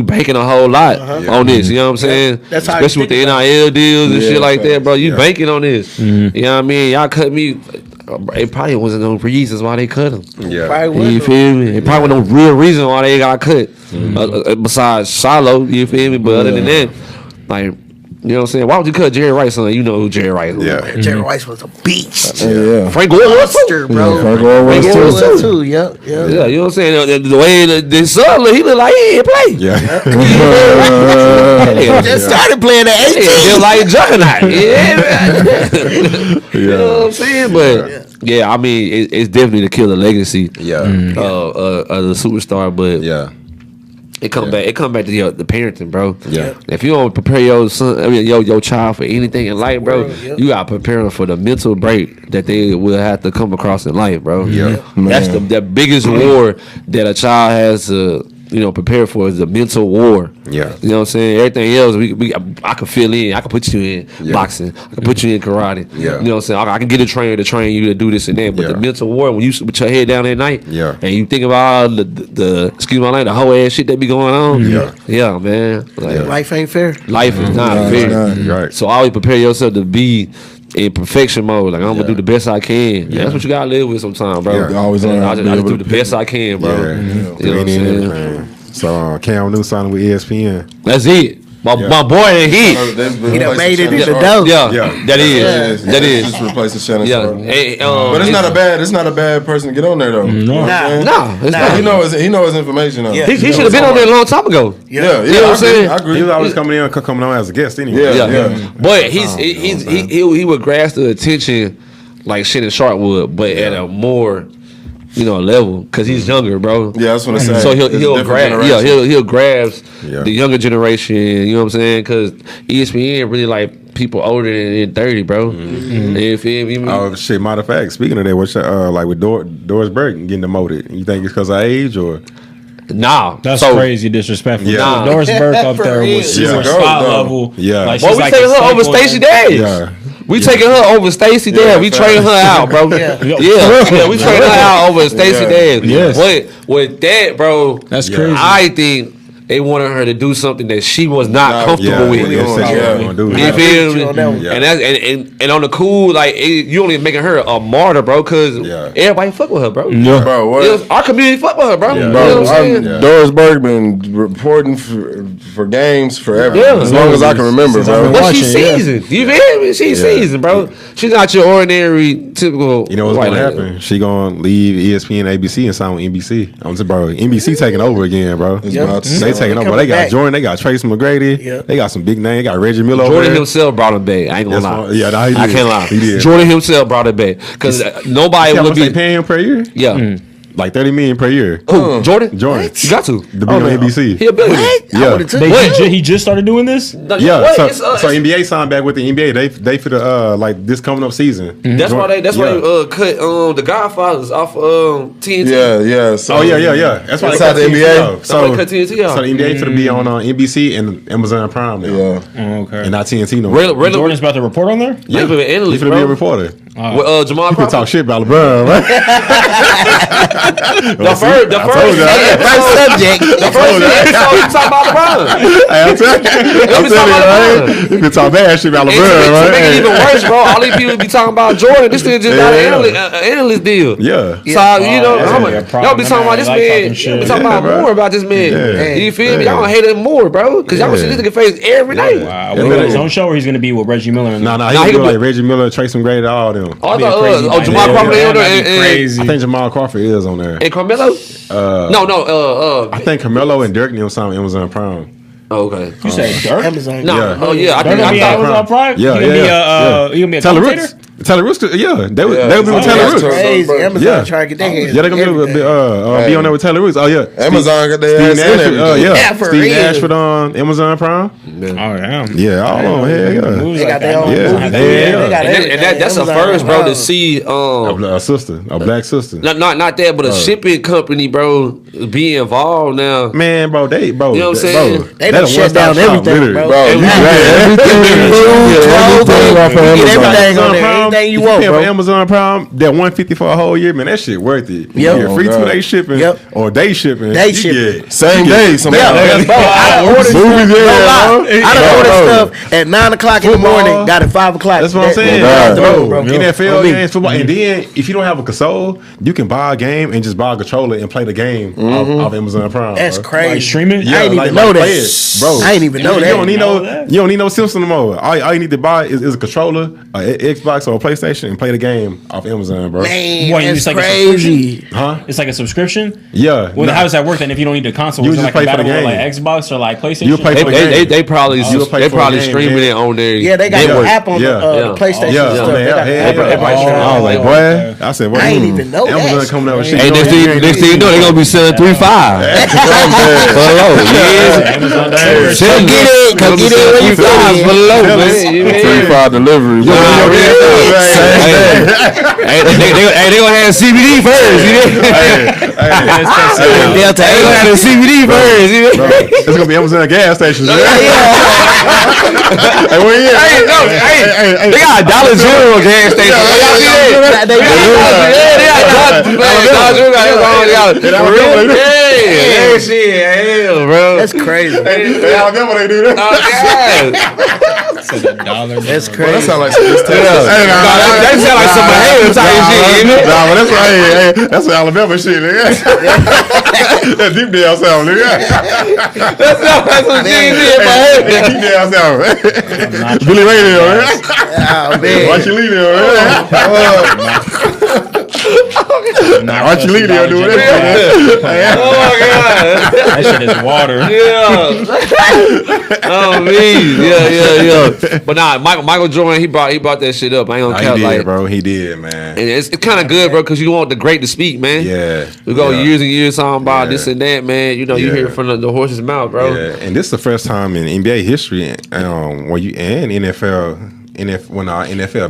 banking a whole lot on this, you know what I'm saying? That's how especially with the NIL deals and shit like that, bro. You banking on this. Mm-hmm. You know what I mean? Y'all cut me. It probably wasn't no reasons why they cut him. Yeah. You feel me? It probably wasn't no real reason why they got cut. Besides Shiloh, you feel me? But other than that, like, you know what I'm saying? Why would you cut Jerry Rice son? You know who Jerry Rice was. Yeah. Jerry Rice was a beast. Yeah. Frank Gore was too. Monster, bro. Frank Gore was Frank Gore too. was too. Yep. Yeah, you know what I'm saying? The way the son look, he look like he ain't play. Yeah. Just started playing at 18. Just like Juggernaut. You know what I'm saying? But yeah, I mean, it's definitely to kill the legacy of the superstar. But Yeah. it come back to the parenting, bro. Yeah. If you don't prepare your son, your child for anything in life, bro, you gotta prepare them for the mental break that they will have to come across in life, bro. Yeah. That's the biggest war that a child has to prepare for is the mental war. Yeah. You know what I'm saying? Everything else, I can fill in. I can put you in boxing. I can put you in karate. Yeah. You know what I'm saying? I can get a trainer to train you to do this and that. But the mental war, when you put your head down at night, and you think about all the excuse my language, the whole ass shit that be going on. Yeah, man. Like, life ain't fair. Life is not fair. Right. So always prepare yourself to be in perfection mode. Like, I'm gonna do the best I can. That's what you gotta live with sometimes, bro. Always I just do the best I can, bro. Yeah. You know what I'm saying? So Cam Newton signing with ESPN. That's it. My boy ain't He done made it in the dough. Yeah, that is. Just replacing Shannon Sharp. But it's not a bad person to get on there though. Nah. He knows his information though. He should have been on there a long time ago. Yeah, you know what I'm saying? I agree. He was always coming on as a guest anyway. Yeah. But he would grasp the attention like Shannon Sharp would, but at a more level, because he's younger, bro. Yeah, that's what I'm saying. So he'll grab, he'll grasp the younger generation. You know what I'm saying? Because ESPN really like people older than 30, bro. You feel me? Oh shit! Matter of fact, speaking of that, what's like with Doris Burke getting demoted? You think it's because of age or? Nah, that's crazy disrespectful. Yeah. Nah. Doris Burke up there was spot level. Yeah, like, we taking her over Stacey Dash. Yeah. We taking her over Stacey Dash. We trading her out, bro. Yeah, we trading her out over Stacey Dash. Yes. With that, bro, that's crazy. I think they wanted her to do something that she was not comfortable with. You feel me? And on the cool, like you only making her a martyr, bro, because everybody fuck with her, bro. Yeah, bro. What? Our community fuck with her, bro. Yeah. You know what I'm saying? Doris Burke been reporting for games forever. Yeah. As long as I can remember, bro. But she's seasoned. You feel me? She's seasoned, bro. She's not your ordinary, typical. You know what's gonna happen? She gonna leave ESPN, ABC, and sign with NBC. I'm just, bro. NBC taking over again, bro. They taking over. They got Jordan. They got Tracy McGrady. They got some big names. They got Reggie Miller. Jordan himself brought him back. I ain't gonna lie. I can't lie. He did. Jordan himself brought it back because nobody would be paying him per year. Yeah. Like $30 million per year. Who? Jordan? What? You got to. To be on NBC. He a billionaire. Yeah. He just started doing this? Yeah. So NBA signed back with the NBA. They for the like this coming up season. That's why they cut the Godfathers off TNT. Yeah. So, yeah. That's why they cut the NBA. So cut TNT off. So the NBA for to be on NBC and Amazon Prime now. Yeah. Okay. And not TNT no more. Jordan's about to report on there? Yeah, he's gonna be a reporter. Jamal Crawford talk shit about LeBron, right? The first subject. The first you talk about LeBron. I'm telling you, you can talk bad shit about LeBron, right? To make it even worse, bro, all these people be talking about Jordan. This thing just got an analyst deal. Yeah. So, y'all be talking about this man. Y'all be talking about more about this man. You feel me? Y'all gonna hate him more, bro, because y'all gonna see this nigga face every night. Wow. Will he got his own show or he's gonna be with Reggie Miller? No, he gonna be like Reggie Miller, Tracy McGrady, all them. Jamal Crawford on there. Crazy. I think Jamal Crawford is on there. And Carmelo? I think Carmelo and Dirk need signed with Amazon Prime. Oh, okay. You said Dirk? Amazon. No. Oh, yeah. I think Amazon Prime? Yeah. He gonna be a commentator? Taylor Rooks, they would be with Taylor Rooks. Crazy. Amazon trying to get their hands. Yeah, they're gonna be on there with Taylor Rooks. Oh yeah, Amazon got their ass in there. Steve Ashford on Amazon Prime. Oh damn. Yeah, all on here. They got their own. And that's a first, bro, to see a sister, a black sister. Not that, but a shipping company, bro, be involved now. Man, bro, you know what I'm saying? They done shut down everything, bro. Everything on there. Anything you want, bro. Amazon Prime, that $150 for a whole year, man, that shit worth it. You get free 2-day shipping or day shipping. Same day. I done ordered stuff at 9 o'clock in the morning, got it 5 o'clock. That's what I'm saying. NFL games, football, and then if you don't have a console, you can buy a game and just buy a controller and play the game off Amazon Prime. That's crazy. Like streaming? I ain't even know that, bro. I ain't even know that. You don't need no system no more. All you need to buy is a controller, an Xbox or a PlayStation, and play the game off Amazon, bro. Man, that's like crazy. Huh? It's like a subscription? Yeah. Well, how does that work then if you don't need the console? You is it just like play for the game. Like Xbox or like PlayStation? You play for the game. They probably streaming it on there. Yeah, they got an app on the PlayStation. I was like, boy. I said, I ain't even know that. Amazon coming out with shit. Hey, next thing you know, they're gonna be selling 3.5. Come get it when you fly for low, man. 3.5 delivery. Hey, they gonna have CBD first. Delta They gonna have the CBD first. It's gonna be Amazon gas stations. Hey, where you at? Hey, they got a Dollar General gas station. Y'all see that? They got Dollar General. Hey, shit, hell, bro. That's crazy. Alabama, they do that. That's crazy. That sound like some That sound like some behavior type shit. Nah, but that's some Alabama shit, nigga. That's deep down south, nigga. That sound like some shit in my head. Deep down south. Billy Ray there, right? Oh, man. Watch you leave there, right? Watch you leave there doing that. Oh my god. That shit is water. Yeah. Oh man. Yeah. But nah, Michael Jordan, he brought that shit up. I ain't gonna count, He did, like, bro. He did, man. and it's kind of good, bro, because you want the great to speak, man. Yeah. We go years and years talking about Yeah. this and that, man. You know, you hear it from the horse's mouth, bro. Yeah, and this is the first time in NBA history, where you and NFL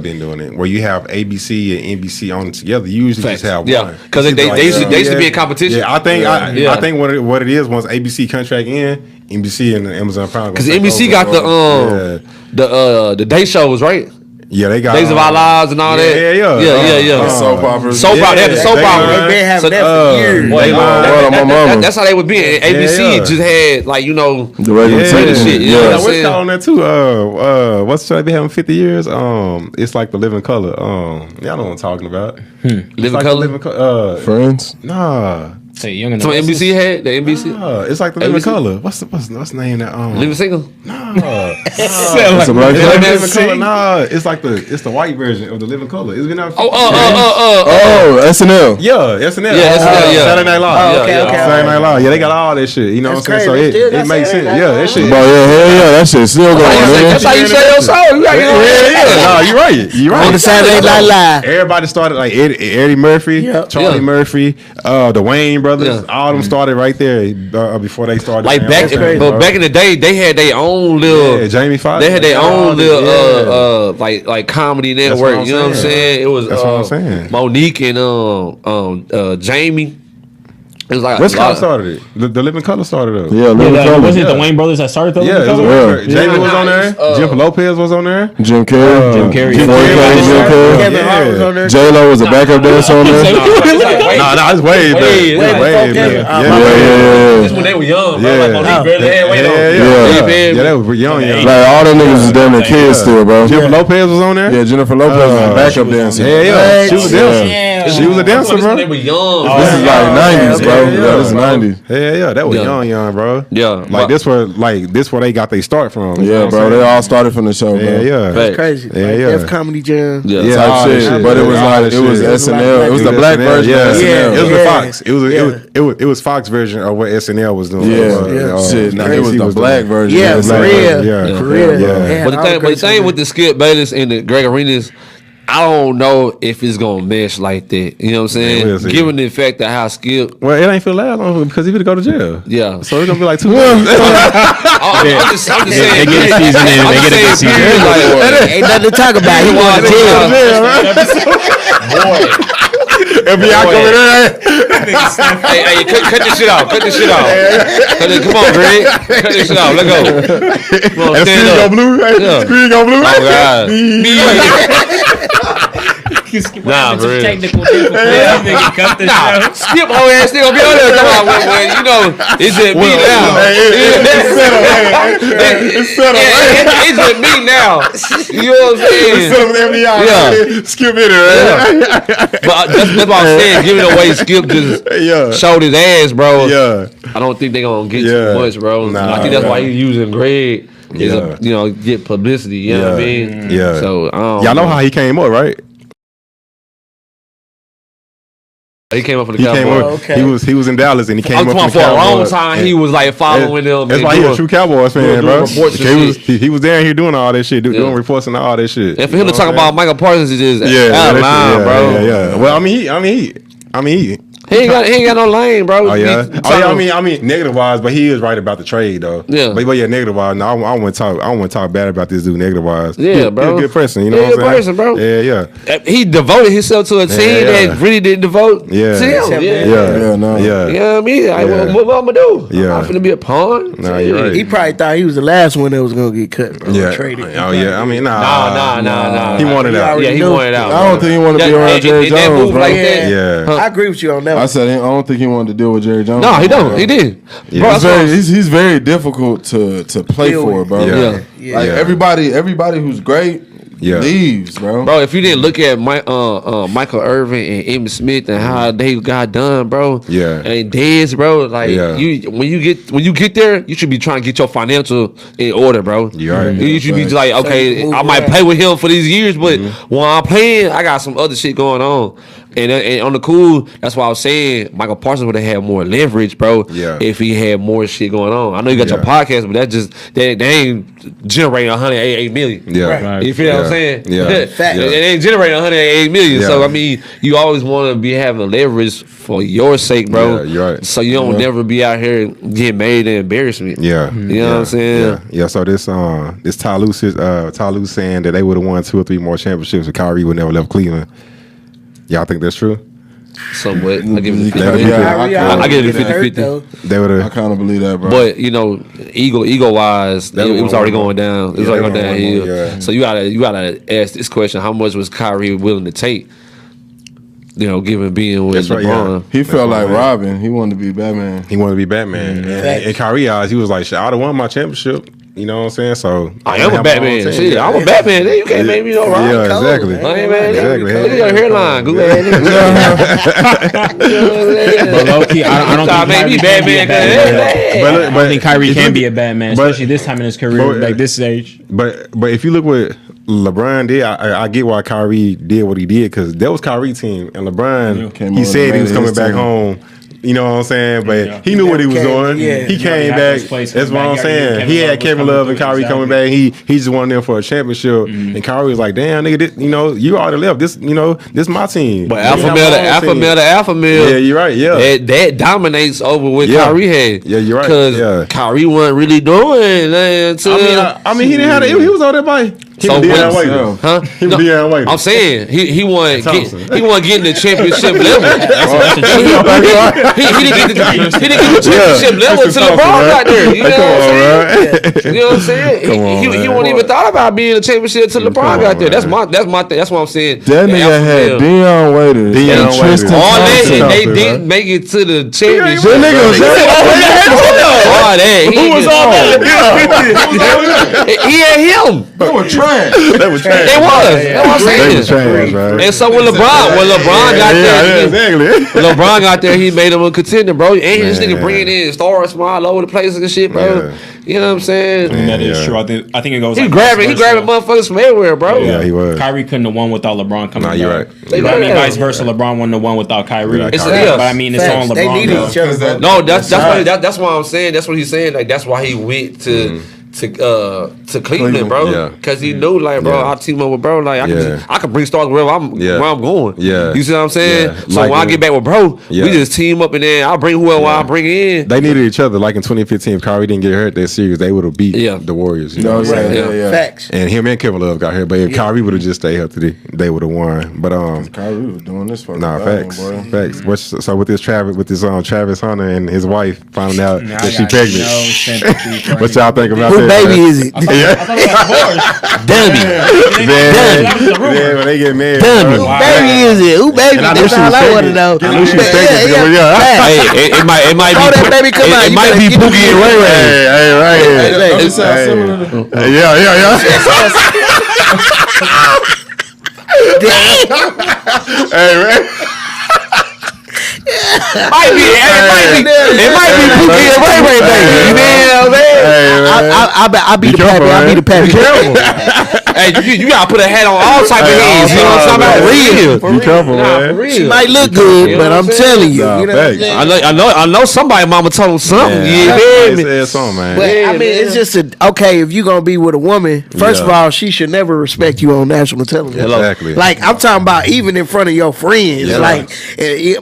been doing it, where you have ABC and NBC on together. You usually just have one. Because they used to be in competition. Yeah, I think what it is, once ABC contract in, NBC and Amazon Prime. Because NBC got the day shows, right? Yeah, they got Days of Our Lives and all that. Yeah. soap operas. Soap opera. They had the soap opera. They've been having that for years. That's how they would be. And ABC just had, like, you know, The regular shit. You know what I'm What's saying? on that too? What's should I be having 50 years? It's like The Living Color. Y'all know what I'm talking about. Living Color? Friends. Nah. Say Young and So NBC had the NBC? It's like The Living ABC? Color. What's the name that Living Single? It's a black Living Color. Nah, it's the white version of The Living Color. It's been out. Oh, SNL. Yeah, SNL. Yeah, SNL, yeah. Saturday Night Live. Okay. Saturday Night Live. Yeah, they got all that shit. You know That's what I'm saying? So crazy. it makes sense. Yeah, that shit. Bro, yeah, that shit still going on. That's how you say your soul. You gotta get on that. No, you're right. You're right. On the Saturday Night Live. Everybody started like Eddie Murphy, Yep. Charlie Yeah. Murphy, the Wayne brothers. Yeah. All of them started right there before they started. Like back in the day, they had their own little. Yeah, Jamie Foxx. They had their own little Yeah. like comedy what network. I'm You know what I'm saying. saying? It was That's what I'm saying. Monique and Jamie. It was like What's color started it? The Living Color started it. Yeah, Living Color. Wasn't it the Wayne brothers that started the Yeah, Living it was Color? Jamie was on there. Jennifer Lopez was on there. Jim Carrey. Jim Carrey. Jim Carrey. Kevin Hart was on there. J-Lo was a backup dancer on there. Nah, it's way better. way Way before better. This when they were young, bro. Yeah. Like Monique barely had weight on. Yeah, they were young. Like all them niggas was damn near kids still, bro. Jennifer Lopez was on there. Yeah, Jennifer Lopez was a backup dancer. Yeah. She was a dancer. Yeah. She was a dancer, This when they bro. were young. This is like 90s, bro. Yeah, Yeah, this is 90s. Yeah, that was Yeah. young, bro. Yeah, Like this where they got their start from. You know Yeah, what bro. I'm They saying? all started from the show, bro. Yeah. Fact. Crazy. Yeah, Like yeah. Def Comedy Jam. Yeah. Yeah, all Type that shit. shit. But it was All like that it was shit. SNL. It was the black SNL, version of yeah. SNL. It was the Yeah. Fox. It was Fox version of what SNL was doing. Shit, now it was NBC the black doing. version. Yeah, of for SNL. real. Yeah. For real. Yeah. They had But all the great thing with the Skip Bayless and the Greg Arenas, I don't know if it's gonna mesh like that. You know what I'm Yeah, we'll saying? see. Given the fact that how Skip, Well, it ain't feel loud on him because he finna go to jail. yeah. So it's gonna be like 2 months. I'm just saying. They get a season in. They get a good season. Ain't nothing to talk about. He going to jail. FBI coming in. Hey, cut this shit off. Cut this shit off. Come on, Greg. Cut this shit off. Let go. Come on, And the stand screen go up. blue. Hey, Yeah. screen go blue. Oh, God. Nah, for real. Technical difficulties. Nigga, cut the show. Skip whole ass nigga be on there. Come on, well, you know, it's just me now. It's settled. It's settled. It's just me now. You know what I'm saying? It's settled with FBI. Yeah. Skip it, right? But that's what I'm saying. Giving away Skip just Yeah. showed his ass, bro. Yeah. I don't think they're gonna get Yeah. too much, bro. Nah, I think that's why yeah. he's using Greg. Is Yeah. get publicity. You know what I mean? Yeah. So Y'all know how he came up, right? he came up for the He came Cowboys. up. Okay. He was in Dallas and he came I'm up talking from for the a long Cowboys. time. And He was like following them. That's and why he a doing- true Cowboys fan, doing bro. reports and He was there here doing all that shit, doing Yeah. reports and all that shit. And for him to talk about Micah Parsons is just yeah, out of that line, shit, bro. Yeah. Well, I mean, he He ain't got no lane, bro. Oh yeah. I mean, negative wise, but he is right about the trade though. Yeah. But yeah, negative wise. No, I want to talk bad about this dude. Negative wise. Yeah, bro. He's a good person. You know what I'm saying? Person, bro. Yeah. He devoted himself to a team that really didn't devote to him. Yeah. You know what I mean? What I'm gonna do? Yeah. I'm finna be a pawn. Nah, you're right. He probably thought he was the last one that was gonna get cut, bro. Yeah. Traded. Oh yeah. I mean, Nah. He wanted out. Yeah, he wanted out. I don't think he wanted to be around Jerry Jones, bro. Yeah. I agree with you on that. I said I don't think he wanted to deal with Jerry Jones. No, he don't. He did. Yeah. Bro, He's very difficult to play for, bro. Yeah. Like everybody who's great leaves, bro. Bro, if you didn't look at Michael Irvin and Emmitt Smith and how they got done, bro. Yeah. And Dez, bro. Like when you get there, you should be trying to get your financial in order, bro. You should be like, okay, I might play with him for these years, but when I'm playing, I got some other shit going on. And on the cool, that's why I was saying Micah Parsons would have had more leverage, bro. Yeah. If he had more shit going on. I know you got your podcast, but that just they ain't generating 188 million. Yeah. Right. You feel what I'm saying? Yeah. Fact. It ain't generating 188 million. So I mean, you always want to be having leverage for your sake, bro. Yeah, you're right. So you don't never be out here getting made in embarrassment. Yeah. You know what I'm saying? Yeah. So this Tyloo saying that they would have won 2 or 3 more championships if Kyrie would never left Cleveland. Y'all think that's true? Somewhat. I give it 50-50. I give it 50-50. They would have. I kind of believe that, bro. But you know, ego wise, it was already going down. It was already going downhill. Yeah. So you gotta ask this question: how much was Kyrie willing to take? You know, given being with LeBron, he felt like Robin. He wanted to be Batman. And Kyrie eyes, he was like, "I'd have won my championship." You know what I'm saying? So I am a Batman. Shit, I'm a Batman. You can't make me no Robin. Yeah, exactly. Exactly. Look at your hairline. Go ahead. But low key, I don't think Kyrie can be a Batman. I think Kyrie can be a Batman, especially this time in his career, like this age. But if you look what LeBron did, I get why Kyrie did what he did because that was Kyrie's team, and LeBron he said he was coming back home. You know what I'm saying? But he knew what he was doing. He came back. That's what I'm saying. He had Kevin Love and Kyrie coming back. He just wanted them for a championship. And Kyrie was like, "Damn, nigga, this, you already left. This is my team." But alpha male. Yeah, you're right. Yeah, that dominates over what Kyrie had. Yeah, you're right. Because Kyrie wasn't really doing nothing. I mean, he didn't have it. He was on that bike. He was Deion Waiters. Huh? He was Deion Waiters. I'm saying he wasn't getting the championship level. He didn't get the championship level until LeBron got there. You know what I'm saying? He wasn't even thought about being a championship until LeBron got there. That's what I'm saying. That nigga had Deion Waiters. All that, and they didn't make it to the championship. Who was all that? He had him. They were trash. They was trash. They was. That's what I'm saying. They was trash, right? And so when LeBron got there, he made him a contender, bro. And this nigga bringing in stars from all over the place and shit, bro. You know what I'm saying? That is true. I think it goes. He grabbing motherfuckers from everywhere, bro. Yeah, he was. Kyrie couldn't have won without LeBron coming back. You're right. I mean, vice versa. LeBron wouldn't have won without Kyrie. But I mean, it's on LeBron. They needed each other. No, that's why I'm saying. That's what he's saying. Like that's why he went to Cleveland, bro. Because he knew, like, bro, I'll team up with bro. Like, I can bring stars wherever I'm going. Yeah. You see what I'm saying? Yeah. So like when I get back with bro, we just team up and then I'll bring whoever I bring in. They needed each other. Like in 2015, if Kyrie didn't get hurt that series, they would have beat the Warriors. You know what I'm saying? Facts. And him and Kevin Love got hurt. But if Kyrie would have just stayed healthy, they would have won. But Kyrie was doing this for facts. So with this Travis Hunter and his wife finding out that she pregnant, what y'all think about that? Who baby is it? I thought it was Dummy. Yeah, when they get married. Who baby is it? Who baby? That's all I want to know. I knew she was pregnant. Hey, it might be. That baby come out. It might be Pookie and Ray Ray. Hey, right here. Yeah. Hey, Ray. It might be Pookie and Ray Ray, baby. You know what I'm saying? I be the pappy. I be the pappy. Be careful. Hey, you gotta put a hat on all type of heads. You know what I'm talking about? Real. Be careful, man. For real. She might look good, but I'm telling you, you know what I'm saying? I know somebody mama told him something. Yeah, Yeah, said something, man. But I mean, it's just okay. If you gonna be with a woman, first of all, she should never respect you on national television. Exactly. Like I'm talking about, even in front of your friends. Yeah. Like,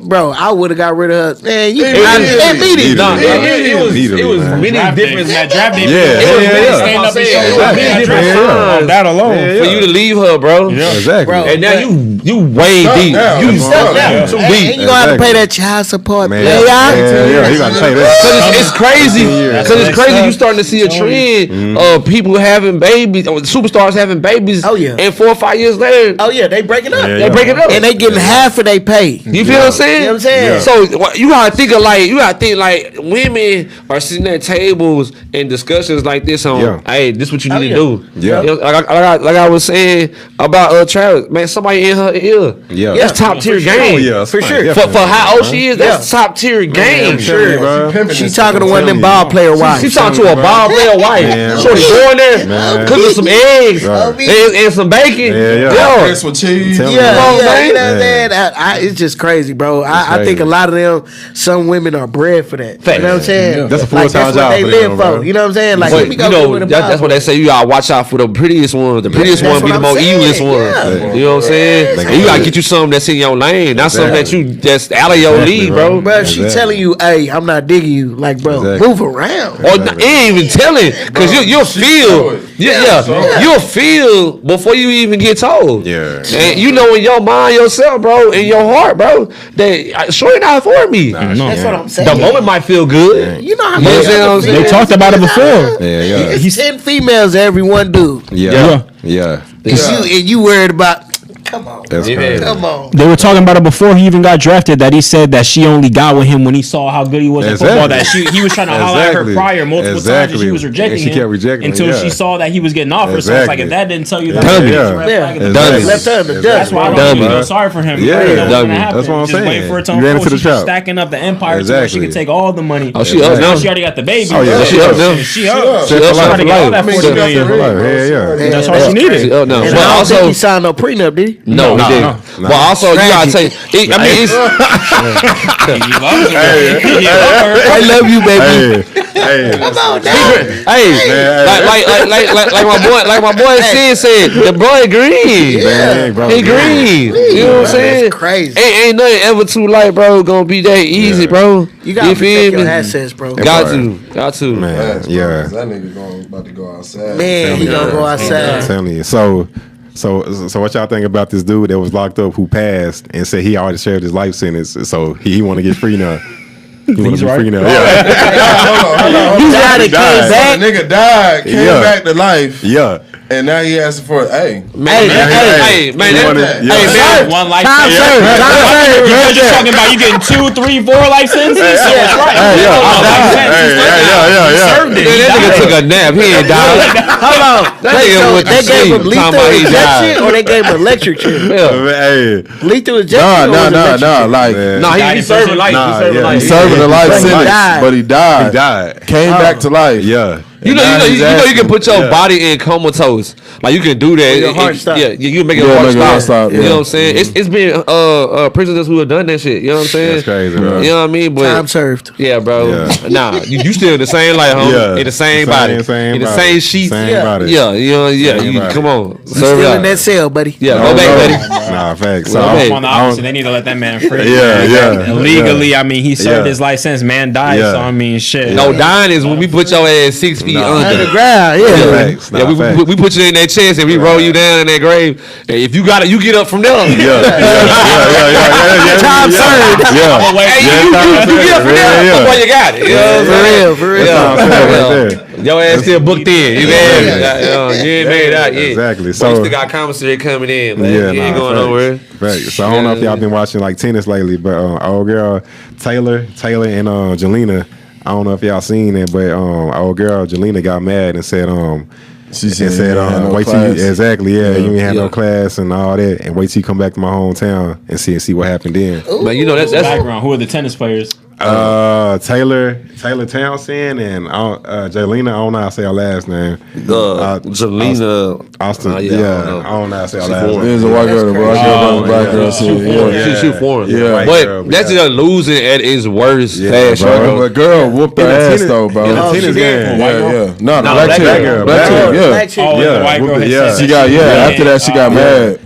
bro, I would have got rid of her. Man, you It was many different draft day. Yeah. That alone. for you to leave her, bro. Exactly. Bro. And now you way deep. You too And deep. you gonna have to pay that child support. Man, Man, yeah, he got to pay that. Cause it's crazy. Cause it's crazy. You starting to see a trend of people having babies, or superstars having babies. Oh, yeah. And 4 or 5 years later, Oh yeah, they breaking up. they break it up. And they getting half of they pay. You feel what I'm saying? You know what I'm saying? So you gotta think like women are sitting at tables and discussions like this on, hey, this what you need to do. Yeah. You know, like I was saying about Travis, man, somebody in her ear. Yeah. That's top tier game. Oh, yeah, For sure. For how old she is, that's top tier game. Sure, bro. She talking to one of them ball player wives. She talking to a ball player wife. Man. Shorty going there, cooking some eggs and some bacon. Yeah. This with cheese. Yeah, Come on, you man. know what I'm saying? It's just crazy, bro. I think a lot of them, some women are bred for that. You know what I'm saying? That's a Like, full-time that's what job they for live them, bro. for. You know what I'm saying? Like, But let me you go know, with a that's what they say. You gotta watch out for the prettiest ones. The prettiest that's one be what the I'm more saying. evilest one. Yeah. You know what I'm saying? And you gotta get you something that's in your lane, not something that's out of your league, bro. Bro, she telling you, hey, I'm not digging you. Like, bro, move around. Or it ain't even telling, cause you'll feel, you'll feel before you even get told. Yeah. And you know in your mind yourself, bro, in your heart, bro, that sure not for me. That's what I'm saying. The moment might feel good. You know how You know what I'm saying? They talked about it before. Yeah. He's 10 females to every one dude. Yeah. And you worried about, come on. That's crazy. Come on. They were talking about it before he even got drafted. That he said that she only got with him when he saw how good he was at football. That he was trying to holler at her prior multiple times, and she was rejecting And she kept him rejecting until she saw that he was getting offered. So it's like, if that didn't tell you that, Left hand, that's why I don't feel sorry for him. Yeah, You know what's gonna happen. that's what I'm Just saying. waiting for it to You ran unfold. into the She's trap. stacking up the empire so that she could take all the money. Oh, she up now. She already got the baby. Oh, yeah, she up now. She up. Set for life. Trying to get all that $40 million. Yeah. That's all she needed. She up now. And But I don't think also, he signed no prenup, did he? no, he didn't. But also, you gotta take. I mean, it's. I love you, baby. Hey. Like my boy Sid said, the boy green. Man, bro. He green. You know what I'm saying? That's crazy. Ain't nothing ever too light, bro. Gonna be that easy, bro. You gotta feel protect your me? assets, bro. Got to. Man, yeah. That nigga about to go outside. Man, he gonna go I'm outside. telling you. So what y'all think about this dude that was locked up who passed and said he already shared his life sentence, so he want to get free now? He want to be free now. Yeah. Hold on. He died and came back. The nigga died, came back to life. Yeah. And now he asking for Man, One life Time served. Because you're talking about you getting 2, 3, 4 life sentences. So it's right. That nigga took a nap. He ain't died. Hold on. They gave him lethal injection or they gave him electric chair? Hey. Lethal injection? Nah. Like, He serving life. he's serving a life sentence, but he died. He died. Came back to life. Yeah. You know, you can put your body in comatose. Like you can do that. Your heart stop. Yeah, you can make your heart stop. Yeah. You know what I'm saying? It's been prisoners who have done that shit. You know what I'm saying? That's crazy, bro. You know what I mean? But Time served. yeah, bro. Yeah. Nah, you still in the same light, homie. Yeah. In the same body. In the same sheets. Same body. Yeah, you body. come on. Still in that cell, buddy. Yeah, go back, buddy. Nah, facts. Go So back. I'm on the opposite. They need to let that man free. Yeah. Legally, I mean, he served Yeah. his license. Man died. Yeah. So I mean, shit. No, dying is when we put your ass 6 feet under. Underground, yeah. Facts. Nah, Yeah, facts. we put you in that chest and we roll you down in that grave. And if you got it, you get up from there. Yeah. Time served. Yeah. Hey, you get up from there. Yeah. Boy, you got it. You know what I'm saying? For real. Your ass still booked in. You ain't made it out yet. Exactly. So you So still got commissary coming in. Man. yeah, You ain't going nowhere. Facts. So I don't know if y'all been watching like tennis lately, but old girl Taylor and Jelena. I don't know if y'all seen it, but old girl Jelena got mad and said She said wait till you you ain't have no class and all that, and wait till you come back to my hometown and see what happened then. Man, you know that's Background. Who are the tennis players? Taylor Townsend and Jelena. I don't know how to say her last name. Jelena Austin. I don't know how to say her last name. There's a white girl, black girl. She foreign. Yeah, but that's just losing at its worst. But girl whooped her ass though, bro. In the tennis game. No, black girl. The white girl. She got after that she got mad.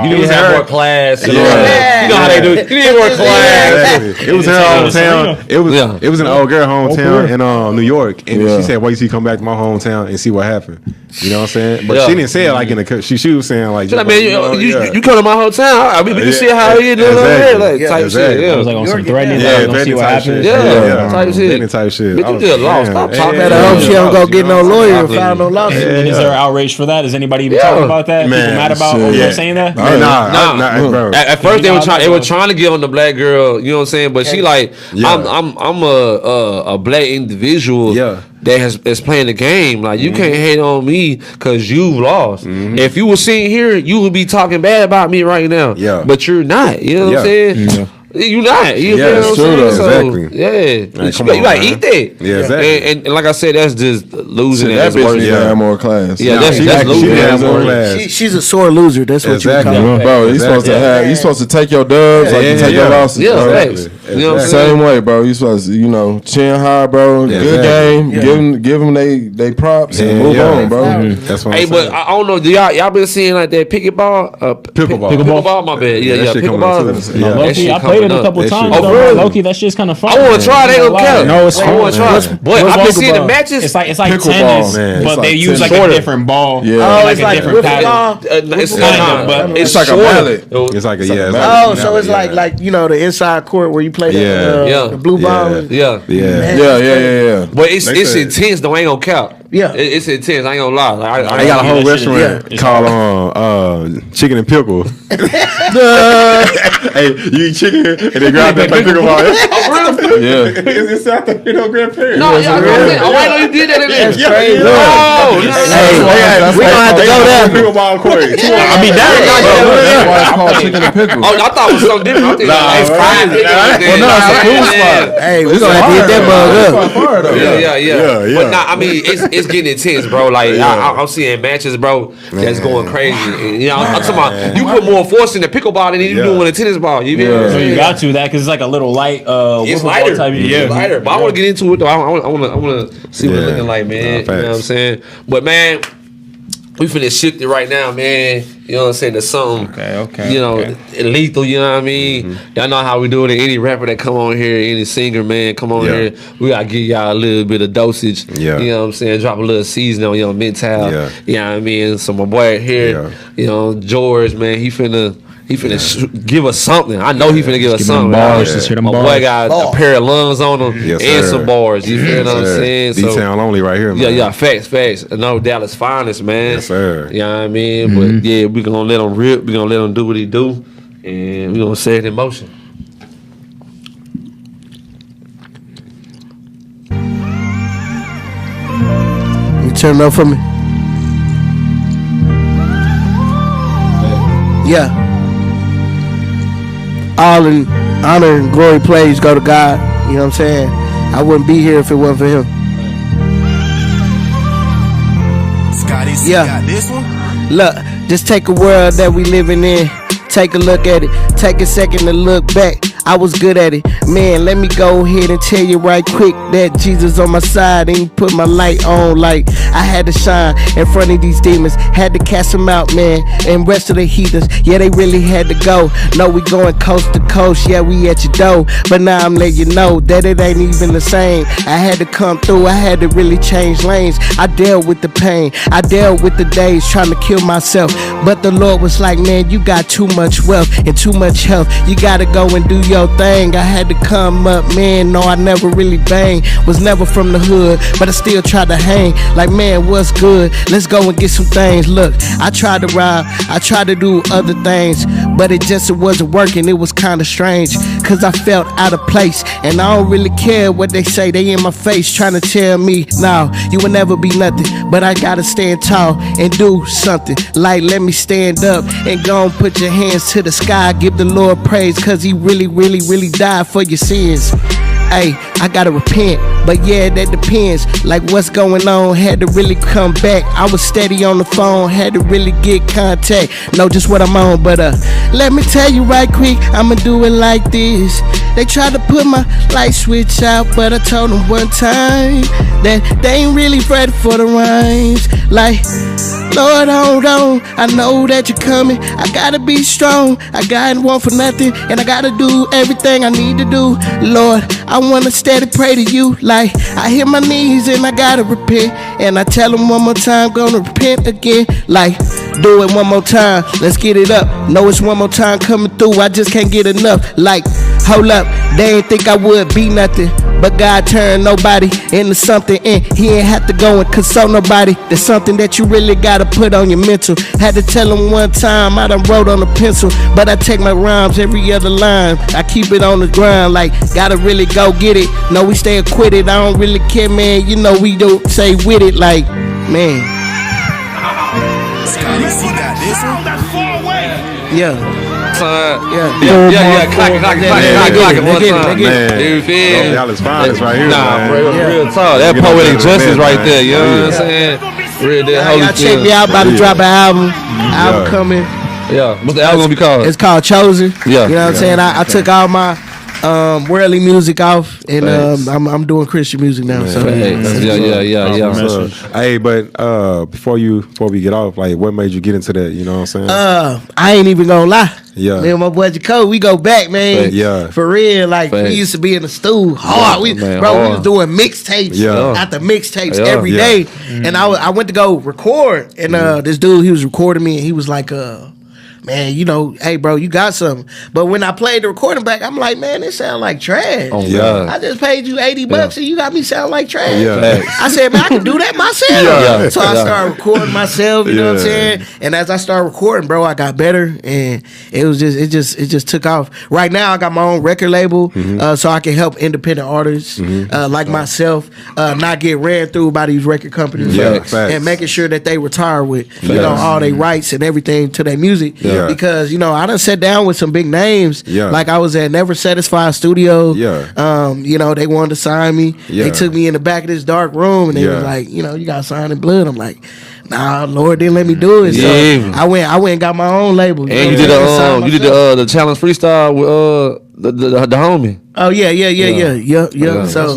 You didn't have more class. You know how they do. You need more class. It was her hometown. It was an old girl hometown in New York, and she said, "Wait till you come back to my hometown and see what happened." You know what I'm saying? But she didn't say it like in the. She was saying like, you come to my hometown. I mean, we can see how he doing over here, like type shit. It was like on some threatening. Yeah, see what happens. Type shit. Type shit. But you just lost. Stop talking. I hope she don't go get no lawyer and file no lawsuit. Is there outrage for that? Is anybody even talking about that? People mad about saying that? Nah. At first they were trying to get on the black girl. You know what I'm saying? But she like, I'm a black individual. That is playing the game. Like, you can't hate on me because you've lost. If you were sitting here, you would be talking bad about me right now. But you're not. You know what I'm saying? You're not. You know what I'm saying? Exactly. You gotta eat that. Yeah, exactly. And like I said, that's just losing that at its worst. Bitch have more class. Yeah, that's losing at more class. She's a sore loser. That's what you're talking about. Bro, you supposed to take your dubs like you take your losses. Yeah, exactly. You know what I'm saying? Same way, bro. You supposed to, chin high, bro. Good game. Give them they props and move on, bro. That's what I'm saying. But I don't know. Do y'all been seeing like that pickleball? Pickleball, my bad. Yeah, pickleball. I played it a couple times. Oh, really? Low-key, that shit's kind of fun. I want to try. They don't count. No, it's fun. I want to try. Boy, I've been seeing the matches. It's like tennis, but they use like a different ball. Yeah, like a different pattern. It's kind of, but it's like a mallet. It's like a so it's like the inside court where you play the blue ball. Yeah. But it's intense though. I ain't gonna count. Yeah, it's intense. I ain't gonna lie. Like, I got a whole restaurant called Chicken and Pickle. Hey, you eat chicken and they grab that pickleball. It's out there, grandparents. No, I know you did that in there. That's crazy. No, we gonna have to go there. Pickleball court. I mean, that's why it's called Chicken and Pickle. Oh, I thought it was something different. It's crazy. It's a cool spot. Hey, we gonna have to get that mug up. Yeah. But nah, I mean, it's getting intense, bro. Like I'm seeing matches, bro, that's going crazy. And, I'm talking about you put more force in the pickleball than you do in the tennis ball. You feel me? So you got to that because it's like a little light. It's lighter. It's lighter. But I want to get into it though. I want to see what it's looking like, man. You know what I'm saying? But man, we finna shift it right now, man. You know what I'm saying? To something, lethal. You know what I mean? Y'all know how we do it. Any rapper that come on here, any singer, man, come on here. We gotta give y'all a little bit of dosage. You know what I'm saying? Drop a little season on your mental. You know what I mean? So my boy here, George, man, he finna give us something. I know he finna give us something. My boy got a pair of lungs on him and some bars. You feel what I'm saying? D-Town only right here, man. Yeah, facts. No, Dallas finest, man. Yes, sir. You know what I mean? But yeah, we gonna let him rip. We gonna let him do what he do, and we gonna set it in motion. You turn it up for me. Yeah. All in honor and glory praise go to God. You know what I'm saying? I wouldn't be here if it wasn't for him. Scotty, got this one? Look, just take a world that we living in. Take a look at it. Take a second to look back. I was good at it. Man, let me go ahead and tell you right quick that Jesus on my side and he put my light on like I had to shine in front of these demons. Had to cast them out, man. And rest of the heathens, yeah, they really had to go. No, we going coast to coast, yeah, we at your door. But now I'm letting you know that it ain't even the same. I had to come through, I had to really change lanes. I dealt with the pain, I dealt with the days trying to kill myself. But the Lord was like, man, you got too much wealth and too much health. You gotta go and do your thing. I had to come up, man. No, I never really banged. Was never from the hood, but I still tried to hang. Like, man, what's good? Let's go and get some things. Look, I tried to rob, I tried to do other things, but it wasn't working. It was kind of strange, cause I felt out of place. And I don't really care what they say. They in my face trying to tell me, no, you will never be nothing. But I gotta stand tall and do something. Like, let me stand up and go and put your hands to the sky. Give the Lord praise, cause he really, really, really died for your sins. Hey, I gotta repent, but yeah, that depends. Like what's going on, had to really come back. I was steady on the phone, had to really get contact. Know just what I'm on, but let me tell you right quick, I'ma do it like this. They tried to put my light switch out, but I told them one time that they ain't really ready for the rhymes. Like, Lord, hold on, I know that you're coming. I gotta be strong, I gotta want for nothing, and I gotta do everything I need to do. Lord, I wanna steady pray to you. Like, I hit my knees and I gotta repent, and I tell them one more time, gonna repent again. Like, do it one more time, let's get it up. Know it's one more time coming through, I just can't get enough. Like, hold up, they ain't think I would be nothing, but God turned nobody into something, and he ain't have to go and console nobody. There's something that you really gotta put on your mental. Had to tell him one time, I done wrote on a pencil, but I take my rhymes every other line. I keep it on the grind, like, gotta really go get it. No, we stay acquitted, I don't really care, man. You know we don't say with it, like, man. Scotty C got this one. Yeah. Yeah. Clock it one time. Man, You feel? Dallas finest right here. Nah, man. real talk. That Get on poetic that justice man, right man. there. You know what I'm saying? Real deal. Y'all check me out, about to drop an album. Album coming. Yeah. What's the album gonna be called? It's called Chosen. Yeah. You know what I'm saying? I took all my worldly music off, and I'm doing Christian music now. So Yeah. Hey, but before we get off, like, what made you get into that? You know what I'm saying? I ain't even gonna lie. Yeah. Me and my boy Jacob, we go back, man. Yeah. For real. Like, we used to be in the stool hard. We was doing mixtapes after mixtapes every day. And I went to go record, and this dude, he was recording me, and he was like, man, you know, hey, bro, you got something. But when I played the recording back, I'm like, man, this sound like trash. Oh, yeah. I just paid you $80 and you got me sound like trash. Yeah. I said, man, I can do that myself. So I started recording myself, you know what I'm saying? And as I started recording, bro, I got better, and it just took off. Right now, I got my own record label, so I can help independent artists like myself not get ran through by these record companies and making sure that they retire with you know, all their rights and everything to their music. Because, you know, I done sat down with some big names. Like, I was at Never Satisfied Studio. You know, they wanted to sign me. They took me in the back of this dark room, and they was like, you know, you got signed in blood. I'm like, nah, Lord didn't let me do it. So I went and got my own label. And you did the challenge freestyle with the homie. Oh yeah.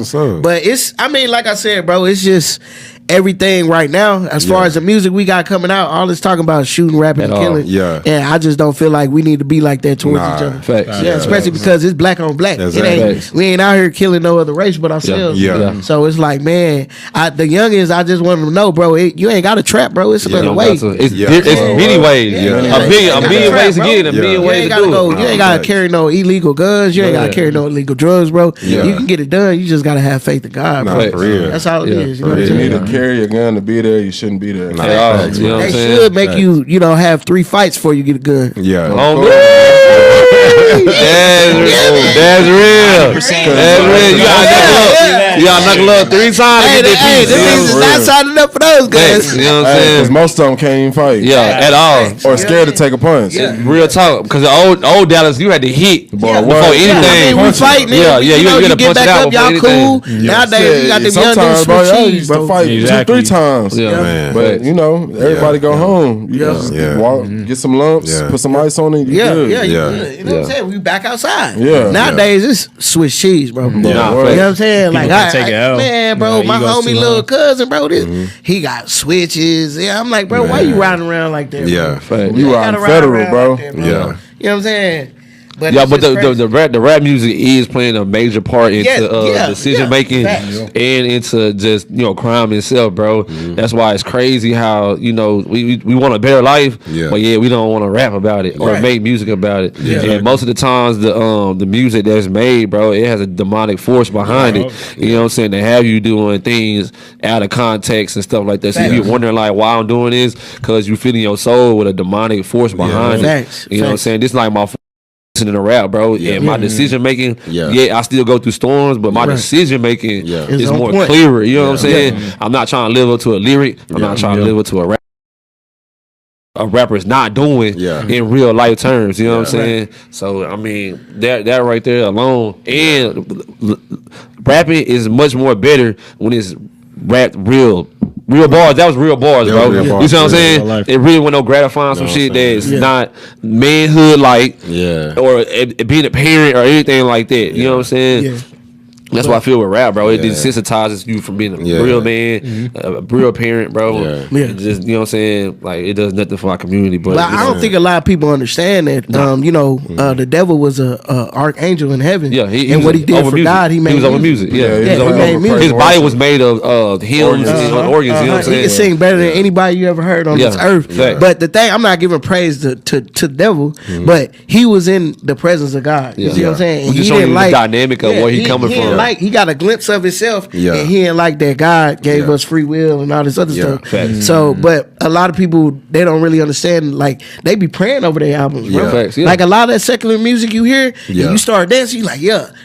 So, but it's, I mean, like I said, bro, it's just everything right now. As far as the music we got coming out, all it's talking about is shooting, rapping, and killing. And I just don't feel like we need to be like that towards each other. Facts. Especially because it's black on black. Exactly. We ain't out here killing no other race but ourselves. So it's like, man, the youngins, I just want them to know, bro, you ain't got to trap, bro. It's another way. It's many ways. A million ways to get it. A million ways to do it. You ain't got to carry no illegal guns. You ain't got to carry no illegal drugs, bro. You can get it done. You just got to have faith in God, bro. For real. That's all it is. You know what I'm You need saying? to carry a gun to be there. You shouldn't be there. They should make you, you know, have 3 fights before you get a gun. That's real. That's real. You gotta knuckle up 3 times to get that piece. This is not signing up for those guys. You know what I'm saying? Because most of them can't even fight. At all. Or scared to take a punch. Real talk. Because the old Dallas, you had to hit before anything. We fighting. You get back up, y'all cool. Nowadays, you got them young dudes switch cheese, bro. Fight 2-3 times. Man. But you know, everybody go home. You just walk, get some lumps, put some ice on it. You good. You know what I'm saying? We back outside. Yeah. Nowadays, it's Swiss cheese, bro. You know what I'm saying? Like, man, bro, my homie little cousin, bro, he got switches. Yeah, I'm like, bro, why you riding around like that? You riding federal, bro. You know what I'm saying? But the rap music is playing a major part into decision making and into just, you know, crime itself, bro. That's why it's crazy how, you know, we want a better life, but we don't want to rap about it or make music about it. And most of the times the music that's made, bro, it has a demonic force behind it. You know what I'm saying? To have you doing things out of context and stuff like that. So you're wondering like why I'm doing this, because you feeding your soul with a demonic force behind it. You know what I'm saying? This is like my in a rap, bro, and my decision making, I still go through storms, but my decision making is more clearer. You know what I'm saying? I'm not trying to live up to a lyric. I'm not trying to live up to a rap. a rapper is not doing in real life terms. You know what I'm saying? So I mean, that right there alone, and rapping is much more better when it's rapped real bars. That was real bars, bro. Real bars. You see what I'm saying? It really wasn't no gratifying some shit that's not manhood like, or being a parent or anything like that. You know what I'm saying? Yeah. That's why I feel with rap, bro. It desensitizes you from being a real man, a real parent, bro. It just, you know what I'm saying? Like, it does nothing for our community. But I don't think a lot of people understand that. You know, the devil was a archangel in heaven. Yeah, and what he did for music. God, he made. He was over music. He made music. His body was made of hymns and organs. You know what I'm saying? He can sing better than anybody you ever heard on this earth. But the thing, I'm not giving praise to the devil, but he was in the presence of God. You see what I'm saying? And he didn't like the dynamic of where he coming from. He got a glimpse of himself, and he didn't like that God gave us free will and all this other stuff. So, but a lot of people, they don't really understand. Like, they be praying over their albums, bro. Like, a lot of that secular music you hear, and you start dancing, you like,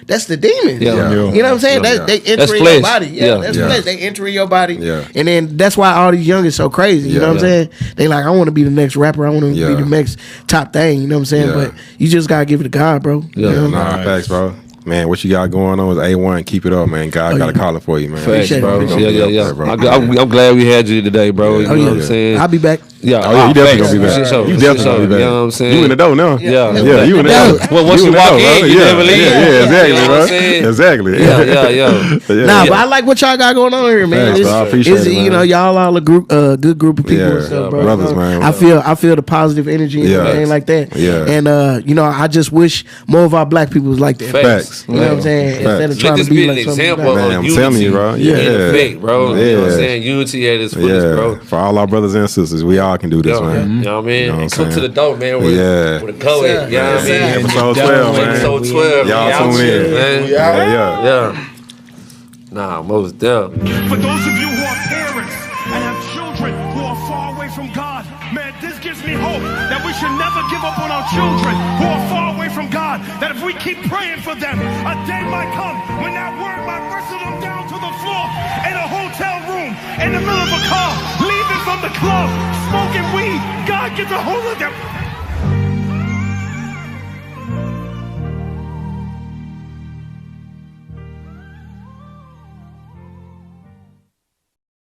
that's the demon. You know what I'm saying? They enter in your body. That's flesh. They enter in your body, and then that's why all these youngins so crazy. You know what I'm saying? They like, I want to be the next rapper. I want to be the next top thing. You know what I'm saying? But you just gotta give it to God, bro. Facts, bro. Man, what you got going on is A1. Keep it up, man. God got a calling for you, man. Facts, bro. I'm glad we had you today, bro. You know what I'm saying? I'll be back. Yeah, you definitely gonna be back. You definitely gonna be back. You know what I'm saying? You in the door now. Yeah, you in the door. Well, once you walk in, you never leave. Exactly, Nah, but I like what y'all got going on here, man. Thanks, I appreciate it, you know, y'all all a good group of people and stuff, bro. Brothers, man. I feel the positive energy and everything like that. And you know, I just wish more of our black people was like that. Facts. You know what I'm saying? Instead of trying to be like example. Man, I'm telling you, bro. In effect, bro. You know what I'm saying? Unity at its fullest, bro. For all our brothers and sisters, we all can do this, man. You know what I mean? And come to the dope, man, with a go at. You know what I mean? Episode 12, man. Episode 12. Y'all tune in, man. Yeah. Nah, most definitely. For those of you who are parents and have children who are far away from God, man, this gives me hope that we should never give up on our children who are far away from God. That if we keep praying for them, a day might come when that word might wrestle them down to the floor in a hotel room, in the middle of a car, leaving from the club, smoking weed. God gets a hold of them.